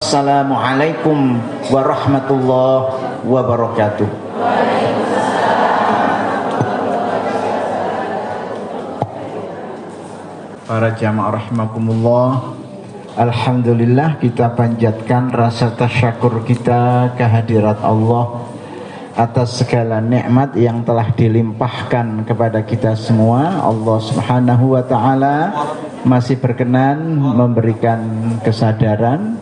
Assalamualaikum warahmatullahi wabarakatuh. Para jamaah rahimakumullah, alhamdulillah kita panjatkan rasa tasyakur kita kehadirat Allah atas segala nikmat yang telah dilimpahkan kepada kita semua. Allah Subhanahu wa taala masih berkenan memberikan kesadaran,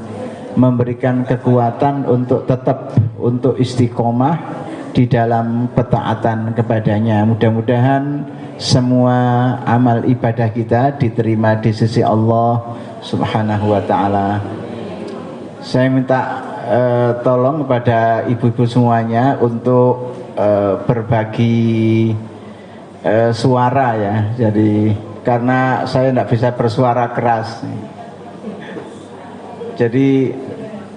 memberikan kekuatan untuk tetap untuk istiqomah di dalam ketaatan kepadanya. Mudah-mudahan semua amal ibadah kita diterima di sisi Allah Subhanahu wa taala. Saya minta tolong kepada ibu-ibu semuanya untuk berbagi suara ya. Jadi karena saya tidak bisa bersuara keras. Jadi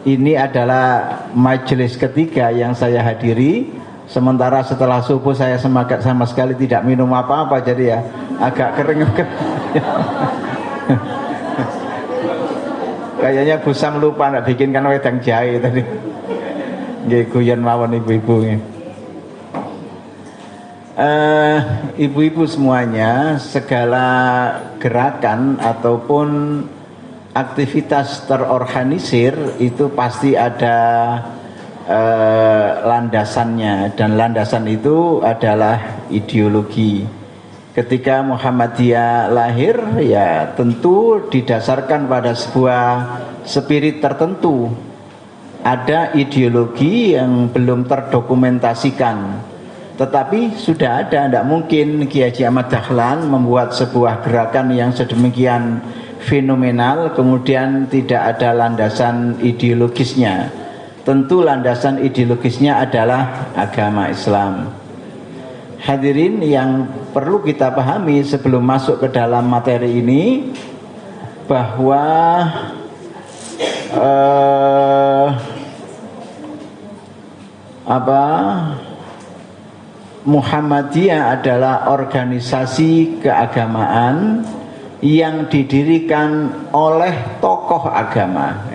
ini adalah majelis ketiga yang saya hadiri. Sementara setelah subuh saya sama sekali tidak minum apa-apa, jadi ya agak kering. Kayaknya Bu Sam lupa nak bikinkan wedang jahe tadi. Nggih guyon mawon ibu-ibu. Ibu-ibu semuanya, segala gerakan ataupun aktivitas terorganisir itu pasti ada landasannya, dan landasan itu adalah ideologi. Ketika Muhammadiyah lahir ya tentu didasarkan pada sebuah spirit tertentu. Ada ideologi yang belum terdokumentasikan, tetapi sudah ada. Tidak mungkin Kiai Haji Ahmad Dahlan membuat sebuah gerakan yang sedemikian fenomenal kemudian tidak ada landasan ideologisnya. Tentu landasan ideologisnya adalah agama Islam. Hadirin yang perlu kita pahami sebelum masuk ke dalam materi ini, bahwa Muhammadiyah adalah organisasi keagamaan yang didirikan oleh tokoh agama.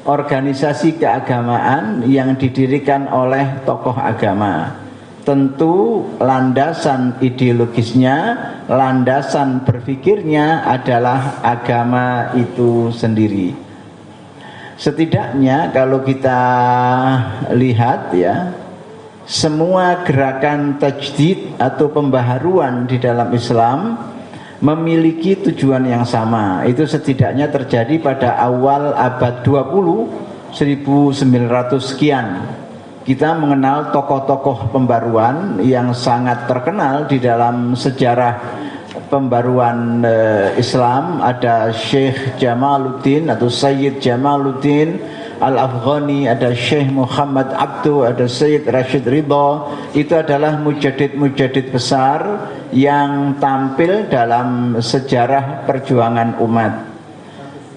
Organisasi keagamaan yang didirikan oleh tokoh agama. Tentu landasan ideologisnya, landasan berpikirnya adalah agama itu sendiri. Setidaknya kalau kita lihat ya, semua gerakan tajdid atau pembaharuan di dalam Islam memiliki tujuan yang sama. Itu setidaknya terjadi pada awal abad 20, 1900 sekian. Kita mengenal tokoh-tokoh pembaruan yang sangat terkenal di dalam sejarah pembaruan Islam. Ada Syekh Jamaluddin atau Sayyid Jamaluddin Al-Afghani, ada Syekh Muhammad Abdu, ada Sayyid Rashid Ridha. Itu adalah mujadid-mujadid besar yang tampil dalam sejarah perjuangan umat.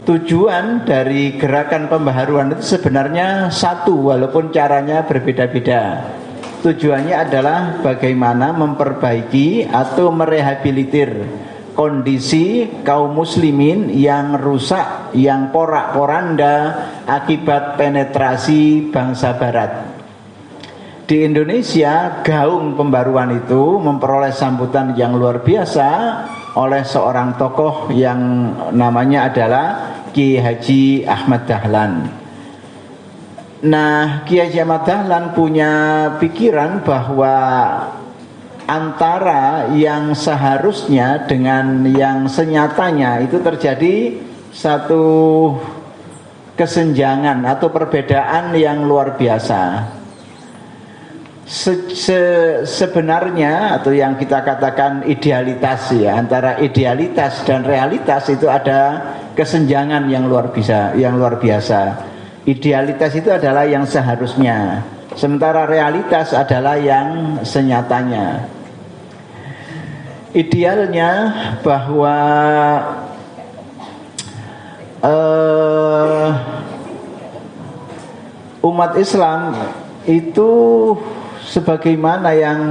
Tujuan dari gerakan pembaharuan itu sebenarnya satu, walaupun caranya berbeda-beda. Tujuannya adalah bagaimana memperbaiki atau merehabilitir kondisi kaum muslimin yang rusak, yang porak-poranda akibat penetrasi bangsa barat. Di Indonesia, gaung pembaruan itu memperoleh sambutan yang luar biasa oleh seorang tokoh yang namanya adalah Kiai Haji Ahmad Dahlan. Nah, Kiai Haji Ahmad Dahlan punya pikiran bahwa antara yang seharusnya dengan yang senyatanya itu terjadi satu kesenjangan atau perbedaan yang luar biasa. Sebenarnya atau yang kita katakan idealitas ya, antara idealitas dan realitas itu ada kesenjangan yang luar biasa. Idealitas itu adalah yang seharusnya, sementara realitas adalah yang senyatanya. Idealnya bahwa umat Islam itu sebagaimana yang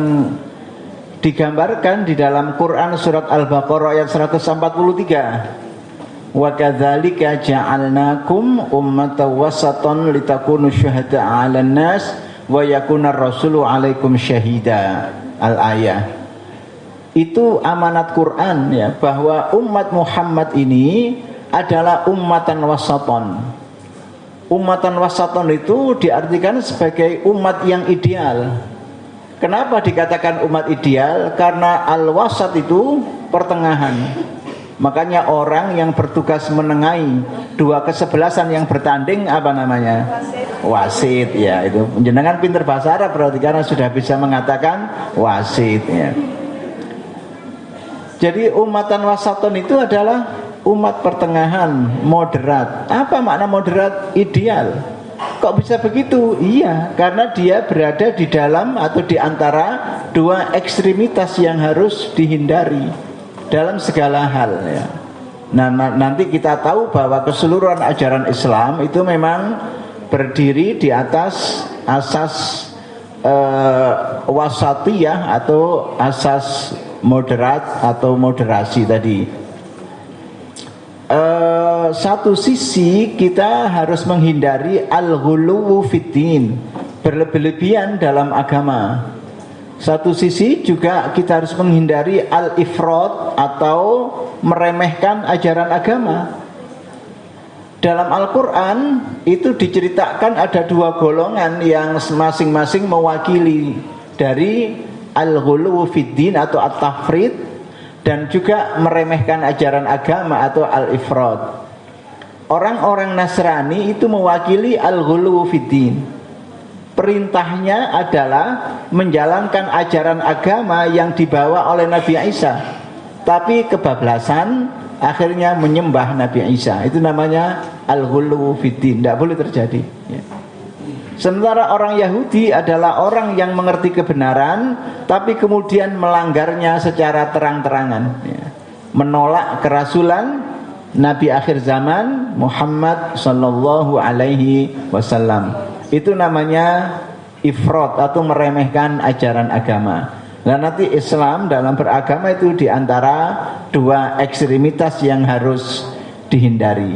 digambarkan di dalam Quran surat Al-Baqarah ayat 143. Wa kadzalika ja'alnakum ummatan wasatan litakunu syuhada'a 'alan nas wa yakuna rasulu 'alaikum syahida. Al-ayah. Itu amanat Quran ya, bahwa umat Muhammad ini adalah ummatan wasatan. Ummatan wasatan itu diartikan sebagai umat yang ideal. Kenapa dikatakan umat ideal? Karena al-wasat itu pertengahan. Makanya orang yang bertugas menengahi dua kesebelasan yang bertanding apa namanya? Wasit ya, itu. Jenengan pinter bahasa Arab berarti karena sudah bisa mengatakan wasit ya. Jadi umatan wasaton itu adalah umat pertengahan, moderat. Apa makna moderat? Ideal. Kok bisa begitu? Iya, karena dia berada di dalam atau di antara dua ekstremitas yang harus dihindari dalam segala hal ya. Nah, nanti kita tahu bahwa keseluruhan ajaran Islam itu memang berdiri di atas asas wasatiyah atau asas moderat atau moderasi tadi. Satu sisi kita harus menghindari al-ghuluwu fiddin, berlebih-lebihan dalam agama. Satu sisi juga kita harus menghindari al-ifrat atau meremehkan ajaran agama. Dalam Al-Quran itu diceritakan ada dua golongan yang masing-masing mewakili dari al-ghuluwu fiddin atau at-tafrid, dan juga meremehkan ajaran agama atau al-ifrat. Orang-orang Nasrani itu mewakili al-ghuluwu fiddin. Perintahnya adalah menjalankan ajaran agama yang dibawa oleh Nabi Isa, tapi kebablasan akhirnya menyembah Nabi Isa. Itu namanya al-ghuluwu fiddin, tidak boleh terjadi ya. Sementara orang Yahudi adalah orang yang mengerti kebenaran tapi kemudian melanggarnya secara terang-terangan ya. Menolak kerasulan Nabi akhir zaman Muhammad sallallahu alaihi wasallam. Itu namanya ifrat atau meremehkan ajaran agama. Dan nanti Islam dalam beragama itu diantara dua ekstremitas yang harus dihindari.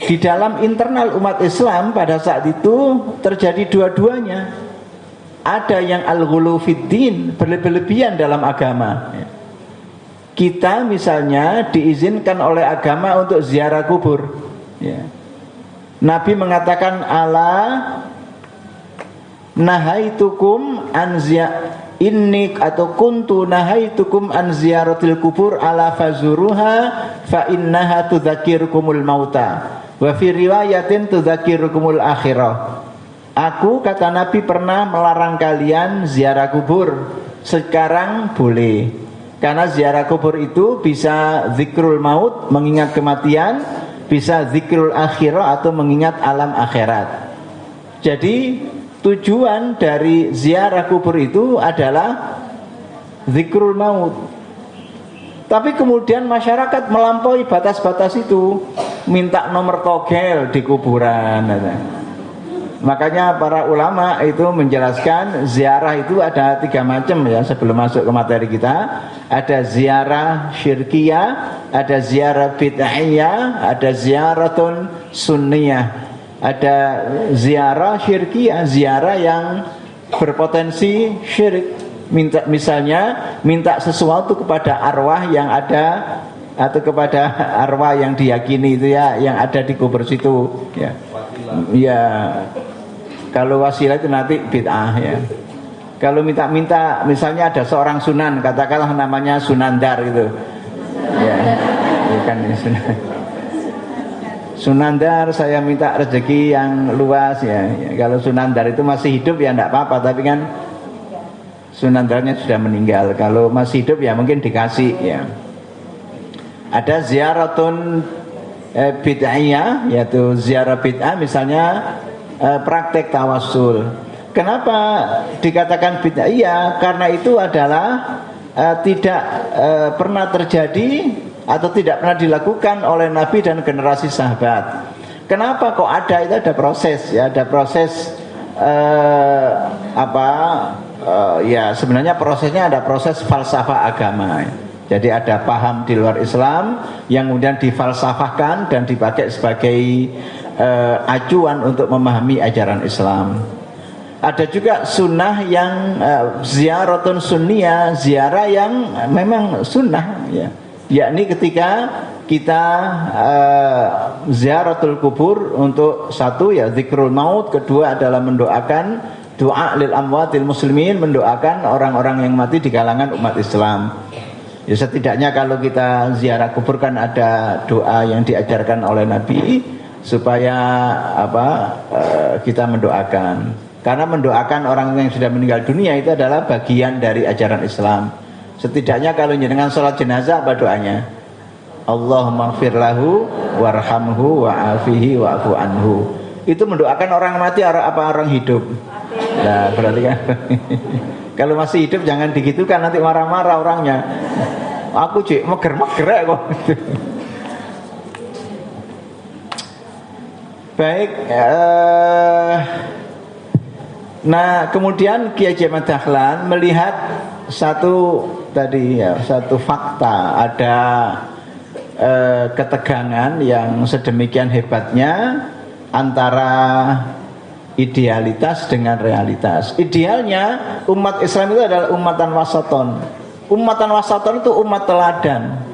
Di dalam internal umat Islam pada saat itu terjadi dua-duanya. Ada yang al-ghulu fiddin, berlebih-lebihan dalam agama. Kita misalnya diizinkan oleh agama untuk ziarah kubur ya. Nabi mengatakan ala nahaitukum an inni atau kuntu nahaitukum an ziyaratil kubur ala fazuruha fa innaha tudzakirukumul mauta wa fi riwayatin tudzakirukumul akhirah. Aku kata Nabi pernah melarang kalian ziarah kubur. Sekarang boleh, karena ziarah kubur itu bisa zikrul maut, mengingat kematian, bisa zikrul akhirah atau mengingat alam akhirat. Jadi tujuan dari ziarah kubur itu adalah zikrul maut. Tapi kemudian masyarakat melampaui batas-batas itu, minta nomor togel di kuburan. Makanya para ulama itu menjelaskan ziarah itu ada 3 macam ya, sebelum masuk ke materi kita. Ada ziarah syirkiyah, ada ziarah bid'ahiyah, ada ziaratun sunniyah. Ada ziarah syirkiyah, ziarah yang berpotensi syirik. Misalnya minta sesuatu kepada arwah yang ada atau kepada arwah yang diyakini itu ya, yang ada di kubur situ ya. Ya. Kalau wasilah itu nanti bid'ah ya. Kalau minta-minta misalnya ada seorang sunan, katakanlah namanya Sunandar gitu. Ya, bukan sunan. Sunandar saya minta rezeki yang luas ya. Kalau Sunandar itu masih hidup ya enggak apa-apa, tapi kan Sunandarnya sudah meninggal. Kalau masih hidup ya mungkin dikasih ya. Ada ziaratun bid'ahiyah, yaitu ziarah bid'ah misalnya praktek tawassul. Kenapa dikatakan bid'ahiyah? Karena itu adalah tidak pernah terjadi atau tidak pernah dilakukan oleh Nabi dan generasi sahabat. Kenapa kok ada? Itu ada proses ya, ada proses ya sebenarnya prosesnya ada proses falsafah agama. Jadi ada paham di luar Islam yang kemudian difalsafahkan dan dipakai sebagai acuan untuk memahami ajaran Islam. Ada juga sunnah yang ziaratun sunniyah, ziarah yang memang sunnah ya. Yakni ketika kita ziaratul kubur untuk satu ya zikrul maut, kedua adalah mendoakan doa lil amwatil muslimin, mendoakan orang-orang yang mati di kalangan umat Islam. Ya setidaknya kalau kita ziarah kubur kan ada doa yang diajarkan oleh Nabi supaya kita mendoakan. Karena mendoakan orang yang sudah meninggal dunia itu adalah bagian dari ajaran Islam. Setidaknya kalau jenengan sholat jenazah apa doanya? Allahumma ighfir lahu warhamhu wa'afihi wa'fu anhu. Itu mendoakan orang mati apa orang hidup? Nah, berarti kan kalau masih hidup jangan digitukan, nanti marah-marah orangnya. Aku cik meger-meger kok. Baik, nah kemudian Kiai Haji Ahmad Dahlan melihat satu fakta, ada ketegangan yang sedemikian hebatnya antara idealitas dengan realitas. Idealnya umat Islam itu adalah umatan wasaton. Umatan wasaton itu umat teladan.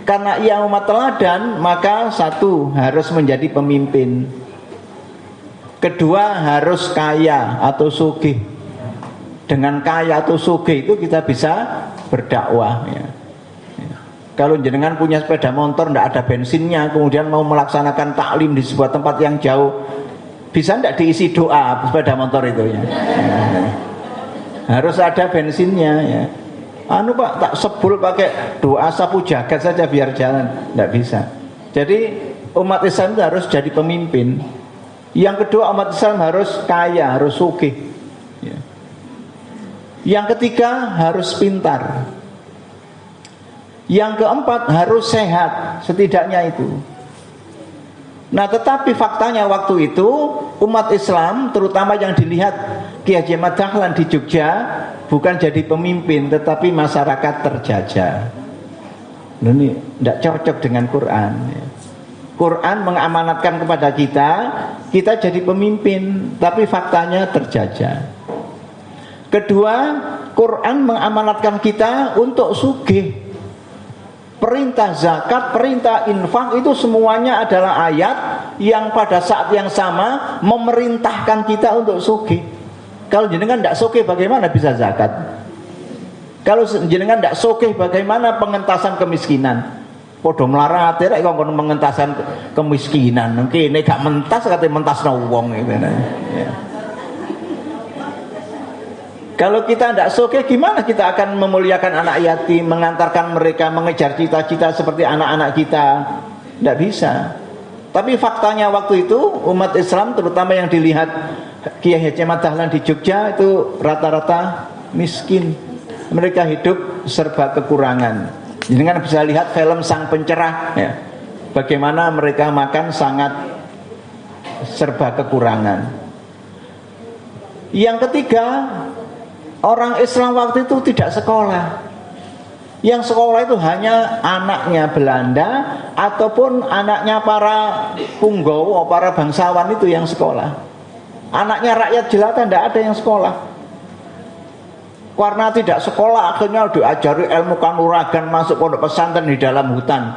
Karena ia umat teladan, maka satu harus menjadi pemimpin. Kedua harus kaya atau sugih. Dengan kaya atau sugih itu kita bisa berdakwah ya. Kalau jenengan punya sepeda motor tidak ada bensinnya, kemudian mau melaksanakan taklim di sebuah tempat yang jauh, bisa tidak diisi doa sepeda motor itu ya? Harus ada bensinnya ya. Pak tak sebul pakai doa sapu jagat saja biar jalan, tidak bisa. Jadi umat Islam itu harus jadi pemimpin. Yang kedua umat Islam harus kaya, harus sugih ya. Yang ketiga harus pintar. Yang keempat harus sehat, setidaknya itu. Nah tetapi faktanya waktu itu umat Islam terutama yang dilihat Kiai Haji Ahmad Dahlan di Jogja bukan jadi pemimpin tetapi masyarakat terjajah. Ini tidak cocok dengan Quran. Quran mengamanatkan kepada kita jadi pemimpin, tapi faktanya terjajah. Kedua, Quran mengamanatkan kita untuk sugih. Perintah zakat, perintah infak itu semuanya adalah ayat yang pada saat yang sama memerintahkan kita untuk sugih. Kalau jenengan tidak sugih bagaimana bisa zakat? Kalau jenengan tidak sugih bagaimana pengentasan kemiskinan? Podo melarat rek kok pengentasan kemiskinan. Kene gak mentas kate mentasno wong gitu ya. Kalau kita tidak sugih, gimana kita akan memuliakan anak yatim, mengantarkan mereka mengejar cita-cita seperti anak-anak kita? Tidak bisa. Tapi faktanya waktu itu umat Islam terutama yang dilihat Kiai Haji Ahmad Dahlan di Jogja itu rata-rata miskin. Mereka hidup serba kekurangan. Jadi kan bisa lihat film Sang Pencerah ya. Bagaimana mereka makan sangat serba kekurangan. Yang ketiga, orang Islam waktu itu tidak sekolah. Yang sekolah itu hanya anaknya Belanda ataupun anaknya para punggawa, para bangsawan itu yang sekolah. Anaknya rakyat jelata tidak ada yang sekolah. Karena tidak sekolah akhirnya diajari ilmu kanuragan, masuk pondok pesantren di dalam hutan.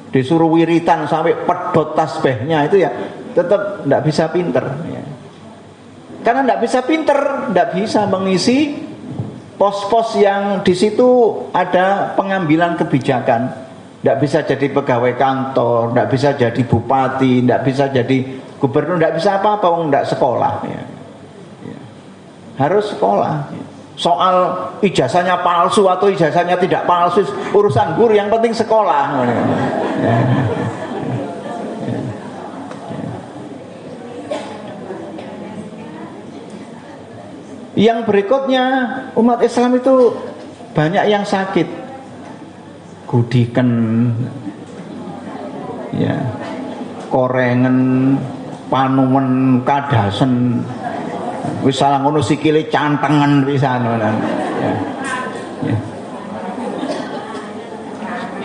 Disuruh wiritan sampai pedot tasbihnya itu ya tetap tidak bisa pinter ya. Karena tidak bisa pinter, tidak bisa mengisi pos-pos yang di situ ada pengambilan kebijakan. Tidak bisa jadi pegawai kantor, tidak bisa jadi bupati, tidak bisa jadi gubernur, tidak bisa apa-apa, tidak sekolah. Ya. Ya. Harus sekolah. Ya. Soal ijazahnya palsu atau ijazahnya tidak palsu, urusan guru, yang penting sekolah. Ya. Ya. Yang berikutnya umat Islam itu banyak yang sakit, gudiken, ya, korengen, panumen, kadasen, wis salah ngono sikile cantengen pisan. Ya. Ya.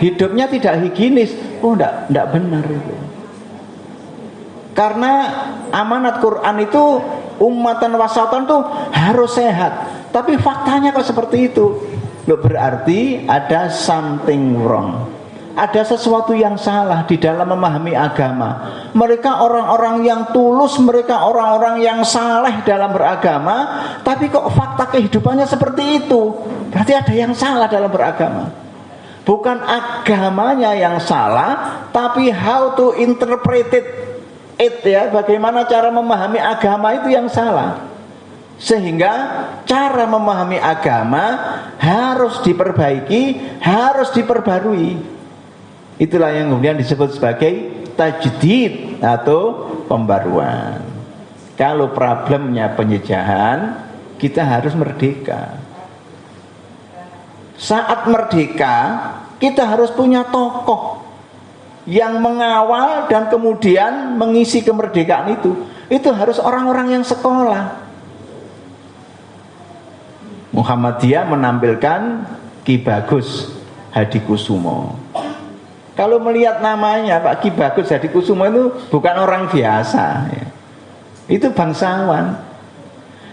hidupnya tidak higienis. Oh, enggak benar itu. Karena amanat Quran itu ummatan wasatan tuh harus sehat. Tapi faktanya kok seperti itu. Loh, berarti ada something wrong. Ada sesuatu yang salah di dalam memahami agama. Mereka orang-orang yang tulus, mereka orang-orang yang saleh dalam beragama, tapi kok fakta kehidupannya seperti itu. Berarti ada yang salah dalam beragama. Bukan agamanya yang salah, tapi how to interpret it, ya, bagaimana cara memahami agama itu yang salah. Sehingga cara memahami agama harus diperbaiki, harus diperbarui. Itulah yang kemudian disebut sebagai tajdid atau pembaruan. Kalau problemnya penjejahan, kita harus merdeka. Saat merdeka, kita harus punya tokoh yang mengawal dan kemudian mengisi kemerdekaan itu. Itu harus orang-orang yang sekolah. Muhammadiyah menampilkan Ki Bagus Hadikusumo. Kalau melihat namanya Pak Ki Bagus Hadikusumo itu bukan orang biasa, ya. Itu bangsawan.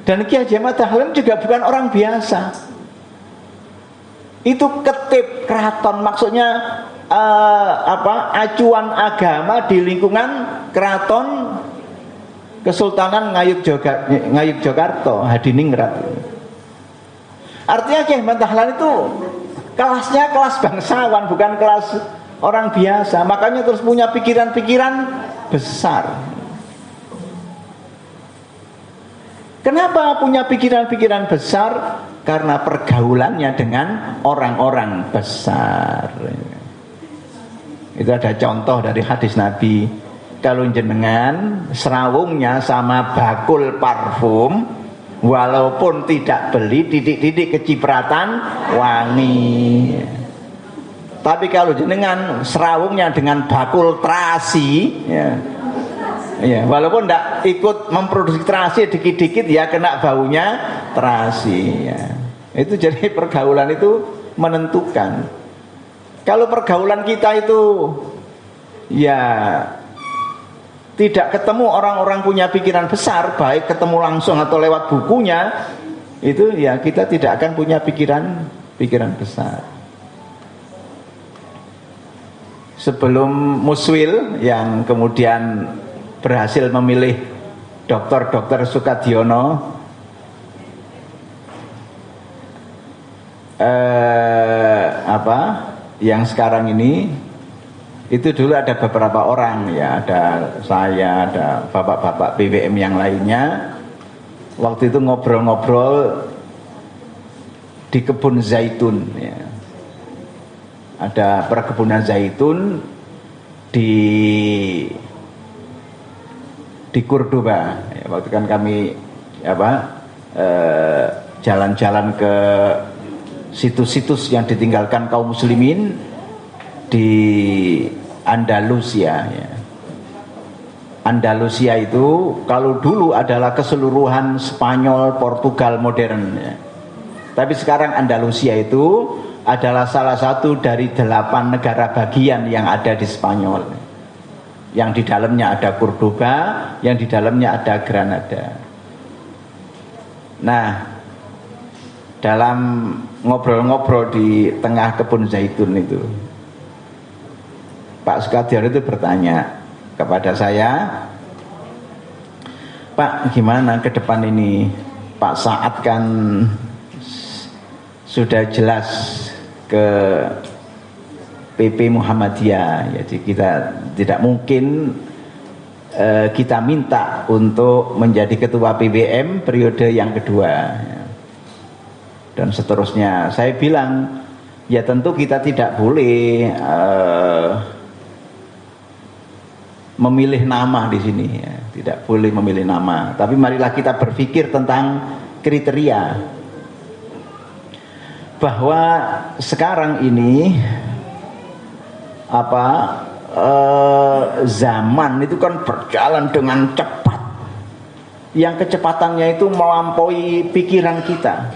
Dan Ki Haji Ahmad Dahlan juga bukan orang biasa. Itu ketip keraton, maksudnya acuan agama di lingkungan keraton Kesultanan Ngayogyakarta Hadiningrat. Artinya Ki Ahmad Dahlan itu kelasnya kelas bangsawan, bukan kelas orang biasa. Makanya terus punya pikiran-pikiran besar. Kenapa punya pikiran-pikiran besar? Karena pergaulannya dengan orang-orang besar. Itu ada contoh dari hadis Nabi. Kalau jenengan serawungnya sama bakul parfum, walaupun tidak beli, titik-titik kecipratan wangi. Tapi kalau jenengan serawungnya dengan bakul terasi, ya, walaupun tidak ikut memproduksi terasi, dikit-dikit ya kena baunya terasi, ya. Itu jadi pergaulan itu menentukan. Kalau pergaulan kita itu ya tidak ketemu orang-orang punya pikiran besar, baik ketemu langsung atau lewat bukunya, itu ya kita tidak akan punya pikiran besar. Sebelum Muswil yang kemudian berhasil memilih Dr. Sukadiono, yang sekarang ini, itu dulu ada beberapa orang, ya, ada saya, ada bapak-bapak BWM yang lainnya. Waktu itu ngobrol-ngobrol di kebun zaitun, ya. Ada perkebunan zaitun di Cordoba, ya, waktu kan kami jalan-jalan ke situs-situs yang ditinggalkan kaum muslimin di Andalusia, ya. Andalusia itu kalau dulu adalah keseluruhan Spanyol, Portugal modern, ya. Tapi sekarang Andalusia itu adalah salah satu dari 8 negara bagian yang ada di Spanyol. Yang di dalamnya ada Cordoba, yang di dalamnya ada Granada. Nah, dalam ngobrol-ngobrol di tengah kebun zaitun itu, Pak Sukadiono itu bertanya kepada saya, Pak, gimana ke depan ini? Pak Saad kan sudah jelas ke PP Muhammadiyah, jadi kita tidak mungkin kita minta untuk menjadi ketua PBM periode yang kedua, ya. Dan seterusnya. Saya bilang, ya tentu kita tidak boleh memilih nama di sini, ya. Tidak boleh memilih nama, tapi marilah kita berpikir tentang kriteria. Bahwa sekarang ini zaman itu kan berjalan dengan cepat, yang kecepatannya itu melampaui pikiran kita.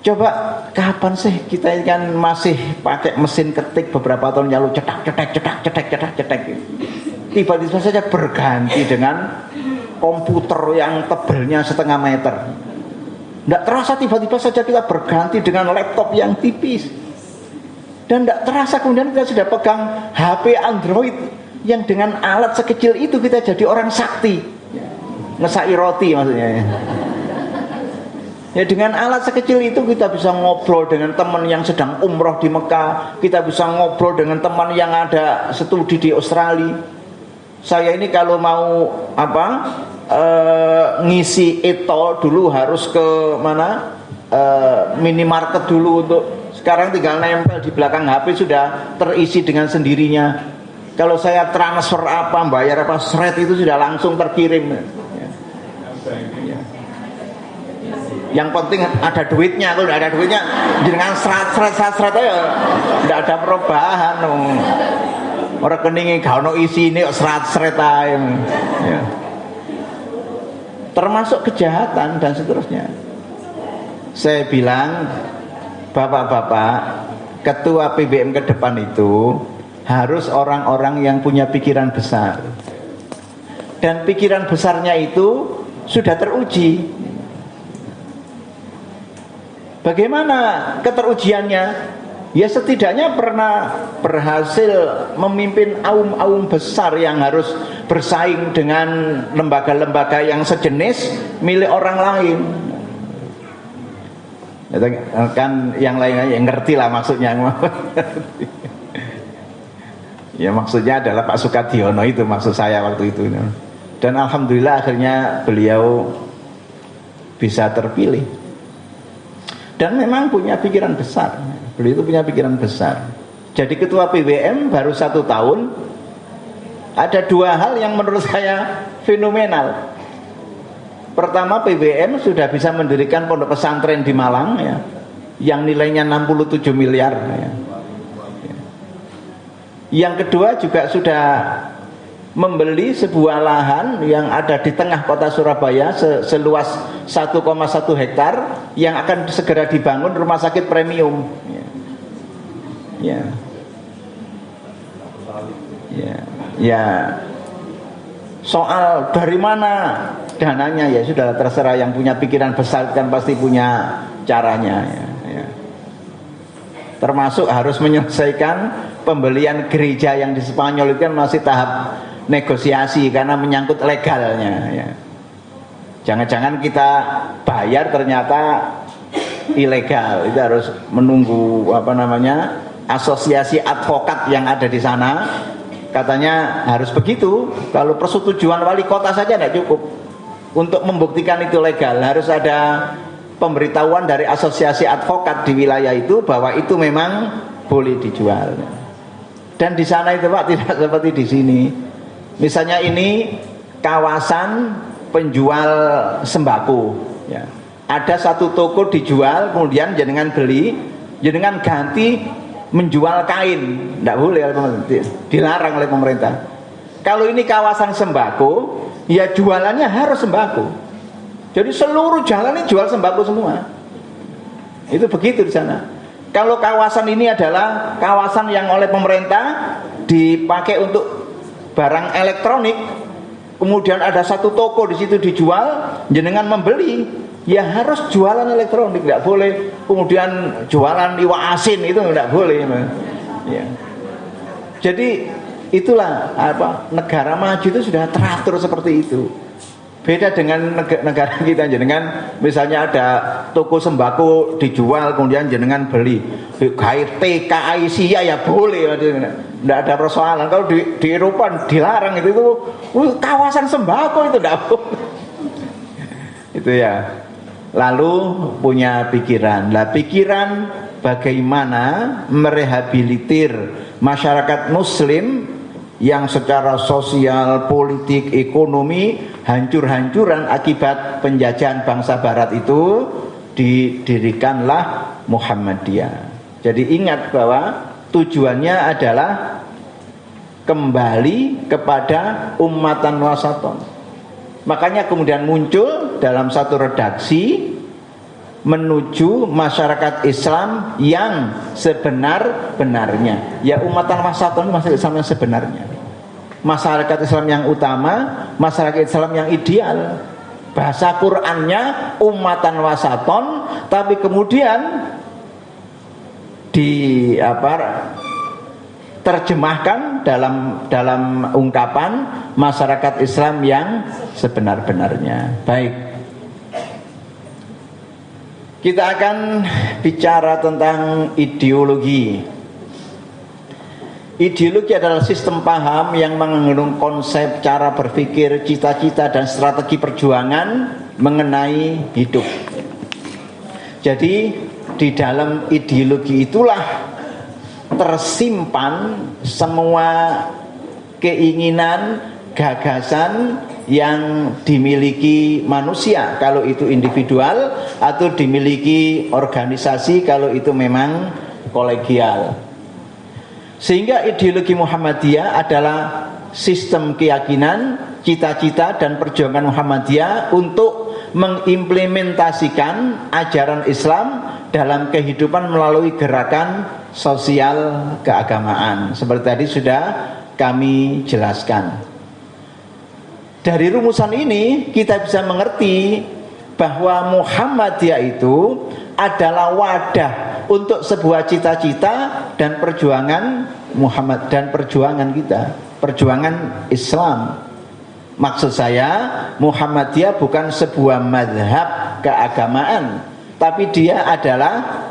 Coba kapan sih kita ini kan masih pakai mesin ketik beberapa tahun lalu, cetak. Tiba-tiba saja berganti dengan komputer yang tebalnya 1/2 meter. Tidak terasa tiba-tiba saja kita berganti dengan laptop yang tipis. Dan tidak terasa kemudian kita sudah pegang HP Android yang dengan alat sekecil itu kita jadi orang sakti. Ngesai roti maksudnya ya. Ya dengan alat sekecil itu kita bisa ngobrol dengan teman yang sedang umroh di Mekah, kita bisa ngobrol dengan teman yang ada studi di Australia. Saya ini kalau mau ngisi e-tol dulu harus ke mana? Minimarket dulu untuk, sekarang tinggal nempel di belakang HP sudah terisi dengan sendirinya. Kalau saya transfer apa, bayar apa, seret itu sudah langsung terkirim. Yang penting ada duitnya, kalau tidak ada duitnya dengan seret aja tidak ada perubahan. Rekeningnya gak ono isi ini seret aja. Ya. Termasuk kejahatan dan seterusnya. Saya bilang, bapak-bapak, ketua PBM ke depan itu harus orang-orang yang punya pikiran besar. Dan pikiran besarnya itu sudah teruji. Bagaimana keterujiannya? Ya setidaknya pernah berhasil memimpin aum-aum besar yang harus bersaing dengan lembaga-lembaga yang sejenis milik orang lain. Kan yang lainnya yang ngerti lah maksudnya. Ya maksudnya adalah Pak Sukadiono itu maksud saya waktu itu. Dan alhamdulillah akhirnya beliau bisa terpilih. Dan memang punya pikiran besar. Beliau itu punya pikiran besar. Jadi ketua PBM baru 1 tahun. Ada 2 hal yang menurut saya fenomenal. Pertama, PBM sudah bisa mendirikan pondok pesantren di Malang ya, yang nilainya 67 miliar ya. Yang kedua juga sudah membeli sebuah lahan yang ada di tengah kota Surabaya seluas 1,1 hektar yang akan segera dibangun rumah sakit premium. Ya. Soal dari mana dananya ya sudah terserah, yang punya pikiran besar kan pasti punya caranya ya. Termasuk harus menyelesaikan pembelian gereja yang di Spanyol itu kan masih tahap negosiasi karena menyangkut legalnya ya. Jangan-jangan kita bayar ternyata ilegal, itu harus menunggu asosiasi advokat yang ada di sana, katanya harus begitu. Kalau persetujuan wali kota saja tidak cukup untuk membuktikan itu legal, harus ada pemberitahuan dari asosiasi advokat di wilayah itu bahwa itu memang boleh dijual. Dan di sana itu Pak tidak seperti di sini. Misalnya ini kawasan penjual sembako ya. Ada satu toko dijual, kemudian jenengan beli, jenengan ganti menjual kain, tidak boleh, dilarang oleh pemerintah. Kalau ini kawasan sembako, ya jualannya harus sembako. Jadi seluruh jalan ini jual sembako semua. Itu begitu di sana. Kalau kawasan ini adalah kawasan yang oleh pemerintah dipakai untuk barang elektronik, kemudian ada satu toko di situ dijual, jenengan membeli, ya harus jualan elektronik, tidak boleh kemudian jualan iwak asin, itu tidak boleh ya. Jadi itulah negara maju itu sudah teratur seperti itu. Beda dengan negara kita, jenengan misalnya ada toko sembako dijual kemudian jenengan beli, kayak TKI ya boleh, tidak ada persoalan. Kalau di Eropa dilarang itu kawasan sembako itu tidak boleh. Itu ya. Lalu punya pikiran. Lah pikiran bagaimana merehabilitir masyarakat muslim yang secara sosial, politik, ekonomi hancur-hancuran akibat penjajahan bangsa barat itu, didirikanlah Muhammadiyah. Jadi ingat bahwa tujuannya adalah kembali kepada ummatan wasaton. Makanya kemudian muncul dalam satu redaksi menuju masyarakat Islam yang sebenar-benarnya. Ya, umatan wasaton, masyarakat Islam yang sebenarnya, masyarakat Islam yang utama, masyarakat Islam yang ideal. Bahasa Qur'annya umatan wasaton, tapi kemudian terjemahkan dalam ungkapan masyarakat Islam yang sebenar-benarnya. Baik, kita akan bicara tentang ideologi. Ideologi adalah sistem paham yang mengandung konsep, cara berpikir, cita-cita, dan strategi perjuangan mengenai hidup. Jadi di dalam ideologi itulah tersimpan semua keinginan, gagasan yang dimiliki manusia kalau itu individual, atau dimiliki organisasi kalau itu memang kolegial. Sehingga ideologi Muhammadiyah adalah sistem keyakinan, cita-cita, dan perjuangan Muhammadiyah untuk mengimplementasikan ajaran Islam dalam kehidupan melalui gerakan sosial keagamaan. Seperti tadi sudah kami jelaskan. Dari rumusan ini kita bisa mengerti bahwa Muhammadiyah itu adalah wadah untuk sebuah cita-cita dan perjuangan Muhammad, dan perjuangan kita, perjuangan Islam. Maksud saya, Muhammadiyah bukan sebuah mazhab keagamaan, tapi dia adalah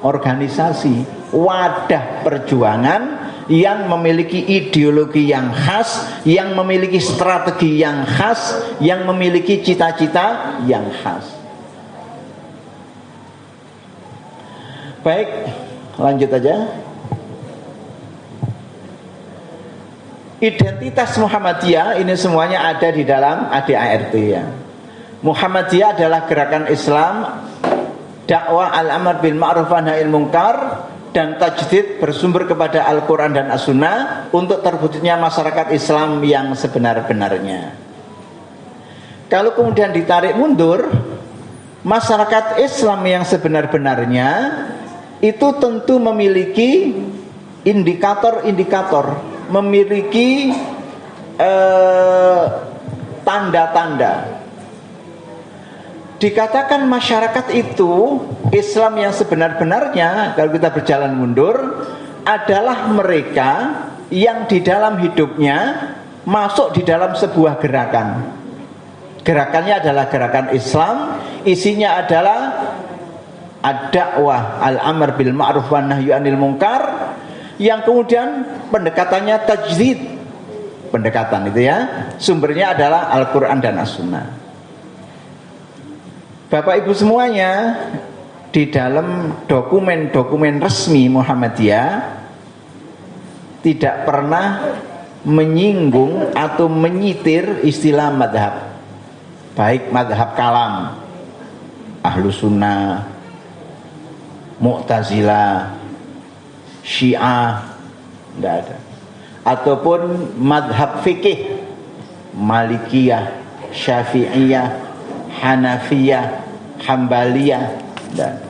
organisasi, wadah perjuangan yang memiliki ideologi yang khas, yang memiliki strategi yang khas, yang memiliki cita-cita yang khas. Baik, lanjut aja. Identitas Muhammadiyah ini semuanya ada di dalam ADART ya. Muhammadiyah adalah gerakan Islam, dakwah al-amr bil ma'ruf wa nahi munkar, dan tajdid bersumber kepada Al-Quran dan As-Sunnah untuk terwujudnya masyarakat Islam yang sebenar-benarnya. Kalau kemudian ditarik mundur, masyarakat Islam yang sebenar-benarnya itu tentu memiliki indikator-indikator, memiliki tanda-tanda. Dikatakan masyarakat itu Islam yang sebenar-benarnya, kalau kita berjalan mundur, adalah mereka yang di dalam hidupnya masuk di dalam sebuah gerakan. Gerakannya adalah gerakan Islam, isinya adalah ad-da'wah al-amr bil ma'ruf wa nahyi anil munkar, yang kemudian pendekatannya tajdid, pendekatan itu ya, sumbernya adalah Al-Quran dan As-Sunnah. Bapak Ibu semuanya, di dalam dokumen-dokumen resmi Muhammadiyah tidak pernah menyinggung atau menyitir istilah madhab, baik madhab kalam, Ahlus Sunnah, Mu'tazilah, Syiah, tidak ada. Ataupun madhab fikih, Malikiyah, Syafi'iyah, Hanafiyah, Hambaliyah, dan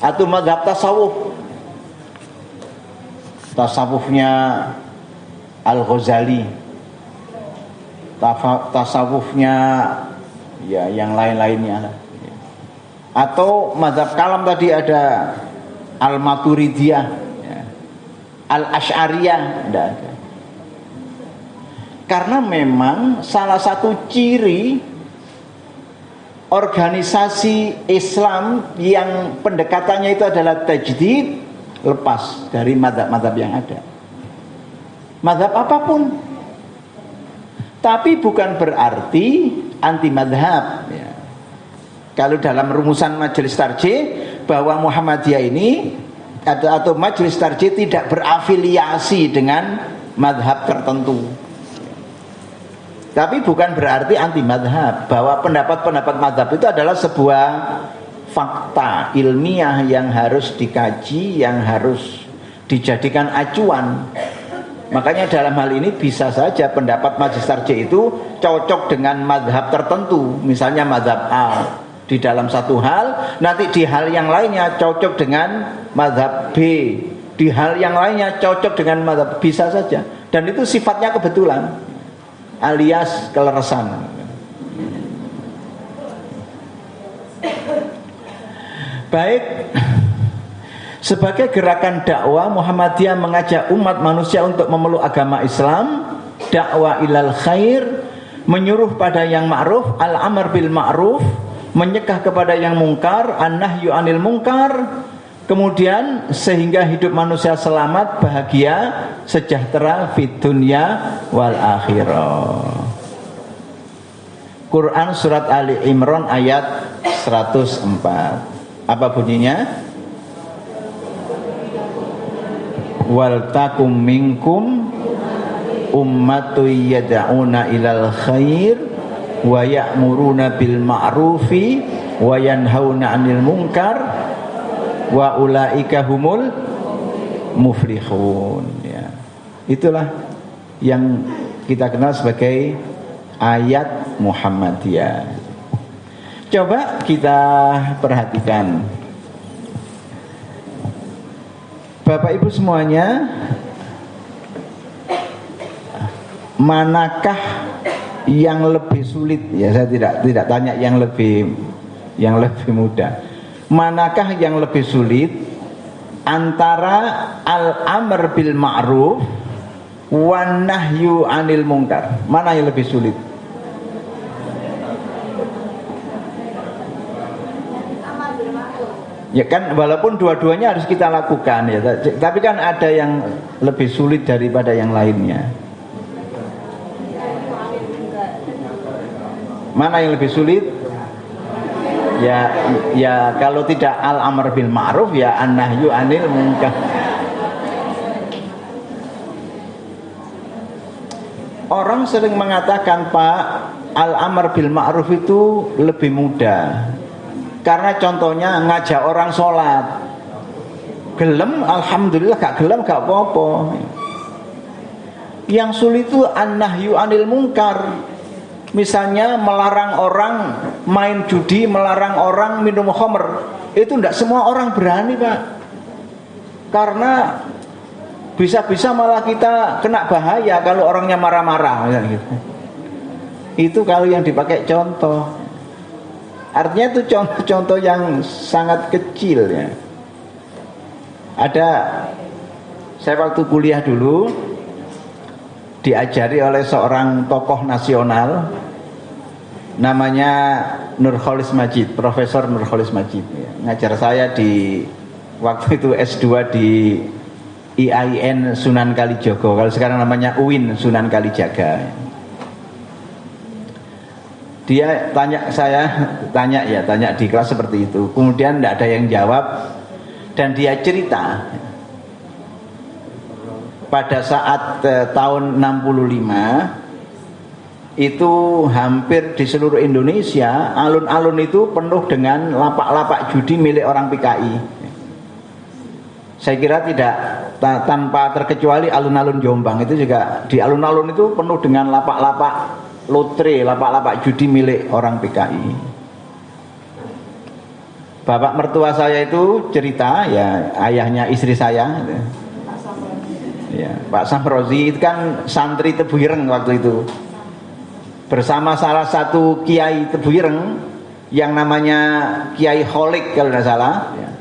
atau madhab tasawufnya Al-Ghazali, tasawufnya ya yang lain-lainnya, atau madhab kalam tadi ada Al-Maturidiyah, ya, Al-Asy'ariyah, tidak ada. Karena memang salah satu ciri organisasi Islam yang pendekatannya itu adalah tajdid, lepas dari madhab-madhab yang ada, madhab apapun. Tapi bukan berarti anti madhab ya. Kalau dalam rumusan Majelis Tarjih, bahwa Muhammadiyah ini atau Majelis Tarjih tidak berafiliasi dengan madhab tertentu. Tapi bukan berarti anti madhab, bahwa pendapat-pendapat madhab itu adalah sebuah fakta ilmiah yang harus dikaji, yang harus dijadikan acuan. Makanya dalam hal ini bisa saja pendapat Majelis Tarjih itu cocok dengan madhab tertentu, misalnya madhab A, di dalam satu hal, nanti di hal yang lainnya cocok dengan mazhab B, di hal yang lainnya cocok dengan mazhab, bisa saja. Dan itu sifatnya kebetulan alias keleresan. Baik, sebagai gerakan dakwah, Muhammadiyah mengajak umat manusia untuk memeluk agama Islam, dakwah ilal khair, menyuruh pada yang ma'ruf, al-amr bil ma'ruf, menyegah kepada yang mungkar, an-nahyu anil mungkar, kemudian sehingga hidup manusia selamat, bahagia, sejahtera fid dunya wal akhirah. Quran surat Ali Imran ayat 104. Apa bunyinya? Wal takum minkum ummatu yad'una ilal khair wa ya'muruna bil ma'rufi wa yanhauna 'anil munkar wa ulaika humul muflihun, ya. Itulah yang kita kenal sebagai ayat Muhammadiyah. Coba kita perhatikan, Bapak Ibu semuanya, manakah yang lebih sulit? Ya, saya tidak tanya yang lebih mudah. Manakah yang lebih sulit antara al-amr bil ma'ruf wan nahyu 'anil munkar? Mana yang lebih sulit? Ya kan, walaupun dua-duanya harus kita lakukan ya, tapi kan ada yang lebih sulit daripada yang lainnya. Mana yang lebih sulit? Ya kalau tidak al-amr bil ma'ruf, ya an-nahyu 'anil munkar. Orang sering mengatakan, Pak, al-amr bil ma'ruf itu lebih mudah. Karena contohnya ngajak orang sholat, gelem alhamdulillah, gak gelem gak apa-apa. Yang sulit itu an-nahyu 'anil munkar. Misalnya melarang orang main judi, melarang orang minum khamr, itu tidak semua orang berani, Pak. Karena bisa-bisa malah kita kena bahaya kalau orangnya marah-marah, gitu. Itu kalau yang dipakai contoh. Artinya itu contoh-contoh yang sangat kecil, ya. Saya waktu kuliah dulu diajari oleh seorang tokoh nasional namanya Nurholis Majid, Profesor Nurholis Majid, ya. Ngajar saya di waktu itu S2 di IAIN Sunan Kalijogo, kalau sekarang namanya UIN Sunan Kalijaga. Dia tanya di kelas seperti itu, kemudian tidak ada yang jawab, dan dia cerita pada saat tahun 65 itu hampir di seluruh Indonesia alun-alun itu penuh dengan lapak-lapak judi milik orang PKI. Saya kira tidak tanpa terkecuali alun-alun Jombang itu juga, di alun-alun itu penuh dengan lapak-lapak lotre, lapak-lapak judi milik orang PKI. Bapak mertua saya itu cerita, ya ayahnya istri saya, ya, Pak Samrozi itu kan santri Tebu Ireng waktu itu, bersama salah satu kiai Tebu Ireng yang namanya Kiai Kholik kalau tidak salah, ya.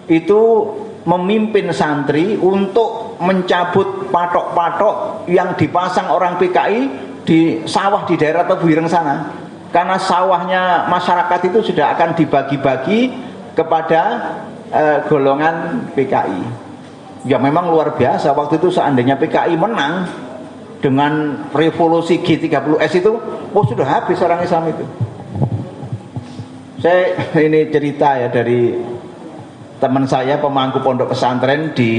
Itu memimpin santri untuk mencabut patok-patok yang dipasang orang PKI di sawah di daerah Tebu Ireng sana, karena sawahnya masyarakat itu sudah akan dibagi-bagi kepada golongan PKI. Ya memang luar biasa waktu itu, seandainya PKI menang dengan revolusi G30S itu, sudah habis orang Islam itu. Saya ini cerita ya dari teman saya pemangku pondok pesantren di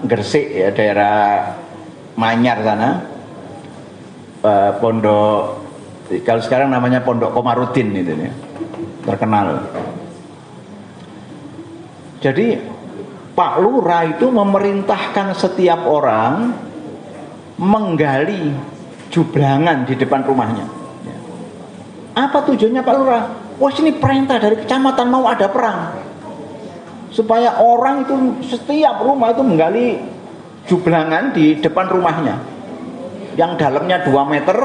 Gresik ya, daerah Manyar sana, pondok kalau sekarang namanya Pondok Komarudin itu ya, terkenal. Jadi Pak Lurah itu memerintahkan setiap orang menggali jublangan di depan rumahnya. Apa tujuannya Pak Lurah? Wah, ini perintah dari kecamatan mau ada perang, supaya orang itu setiap rumah itu menggali jublangan di depan rumahnya, yang dalamnya 2 meter,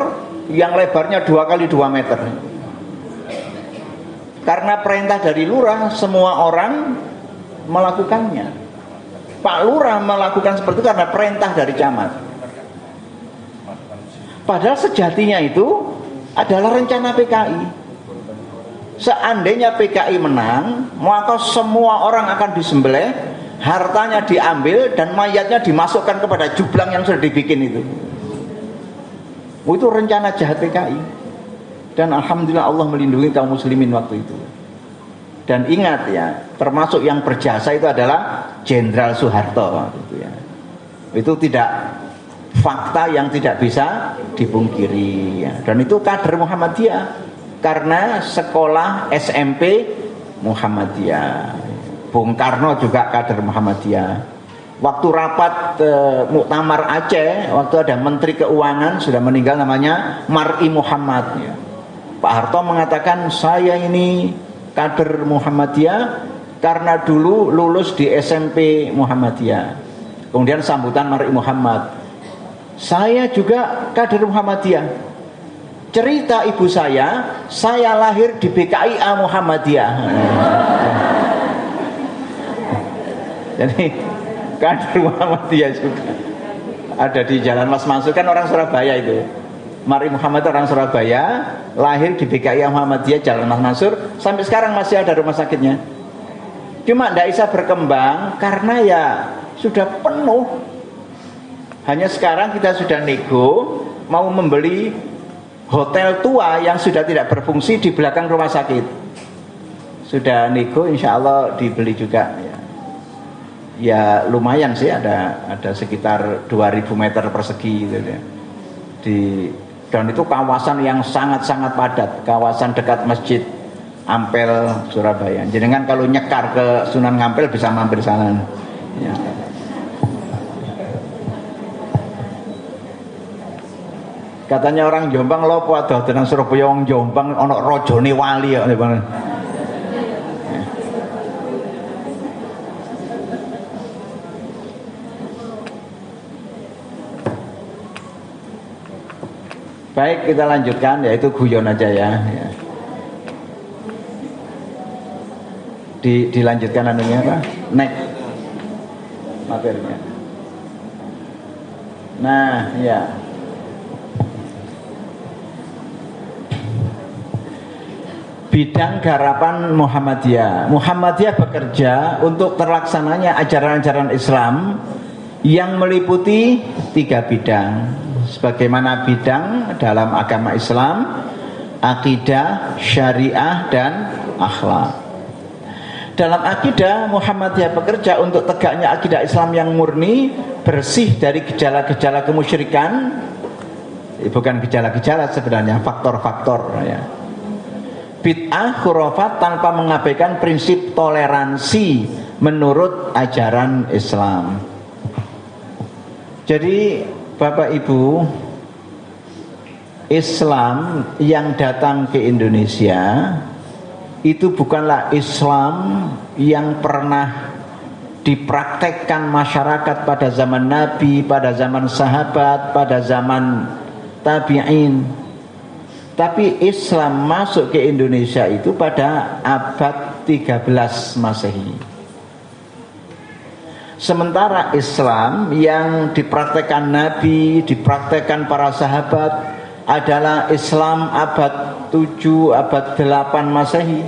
yang lebarnya 2 kali 2 meter. Karena perintah dari lurah, semua orang melakukannya. Pak Lurah melakukan seperti itu karena perintah dari camat. Padahal sejatinya itu adalah rencana PKI. Seandainya PKI menang, maka semua orang akan disembelih, hartanya diambil, dan mayatnya dimasukkan kepada jublang yang sudah dibikin itu. Itu rencana jahat PKI. Dan alhamdulillah Allah melindungi kaum muslimin waktu itu. Dan ingat ya, termasuk yang berjasa itu adalah Jenderal Soeharto gitu ya. Itu tidak fakta yang tidak bisa dipungkiri ya. Dan itu kader Muhammadiyah karena sekolah SMP Muhammadiyah. Bung Karno juga kader Muhammadiyah. Waktu rapat Muktamar Aceh, waktu ada Menteri Keuangan sudah meninggal namanya Mar'i Muhammad ya. Pak Harto mengatakan, saya ini kader Muhammadiyah karena dulu lulus di SMP Muhammadiyah. Kemudian sambutan Mar'i Muhammad, saya juga kader Muhammadiyah. Cerita ibu saya lahir di BKIA Muhammadiyah. Jadi kader Muhammadiyah juga. Ada di Jalan Mas Mansur, kan orang Surabaya itu. Mar'i Muhammad orang Surabaya, lahir di BKIA Muhammadiyah Jalan Mas Mansur, sampai sekarang masih ada rumah sakitnya. Cuma tidak bisa berkembang karena ya sudah penuh. Hanya sekarang kita sudah nego mau membeli hotel tua yang sudah tidak berfungsi di belakang rumah sakit. Sudah nego, insya Allah dibeli juga ya. Ya lumayan sih, ada sekitar 2000 meter persegi gitu ya. Dan itu kawasan yang sangat-sangat padat, kawasan dekat Masjid Ampel Surabaya. Jadi kan kalau nyekar ke Sunan Ngampel bisa mampir sana ya. Katanya orang Jombang lopo adoh tenan Surabaya, wong Jombang ana rajane wali ya. Baik, kita lanjutkan, yaitu guyon aja ya. Dilanjutkan anunya apa? Next materinya. Nah, ya. Bidang garapan Muhammadiyah. Muhammadiyah bekerja untuk terlaksananya ajaran-ajaran Islam yang meliputi 3 bidang. Sebagaimana bidang dalam agama Islam, akidah, syariah, dan akhlak. Dalam akidah, Muhammadiyah bekerja untuk tegaknya akidah Islam yang murni, bersih dari gejala-gejala kemusyrikan. Bukan gejala-gejala sebenarnya, faktor-faktor ya. Bid'ah, khurafat tanpa mengabaikan prinsip toleransi menurut ajaran Islam. Jadi Bapak Ibu, Islam yang datang ke Indonesia itu bukanlah Islam yang pernah dipraktekkan masyarakat pada zaman Nabi, pada zaman sahabat, pada zaman tabi'in. Tapi Islam masuk ke Indonesia itu pada abad 13 Masehi. Sementara Islam yang dipraktekkan Nabi, dipraktekkan para sahabat adalah Islam abad 7, abad 8 Masehi.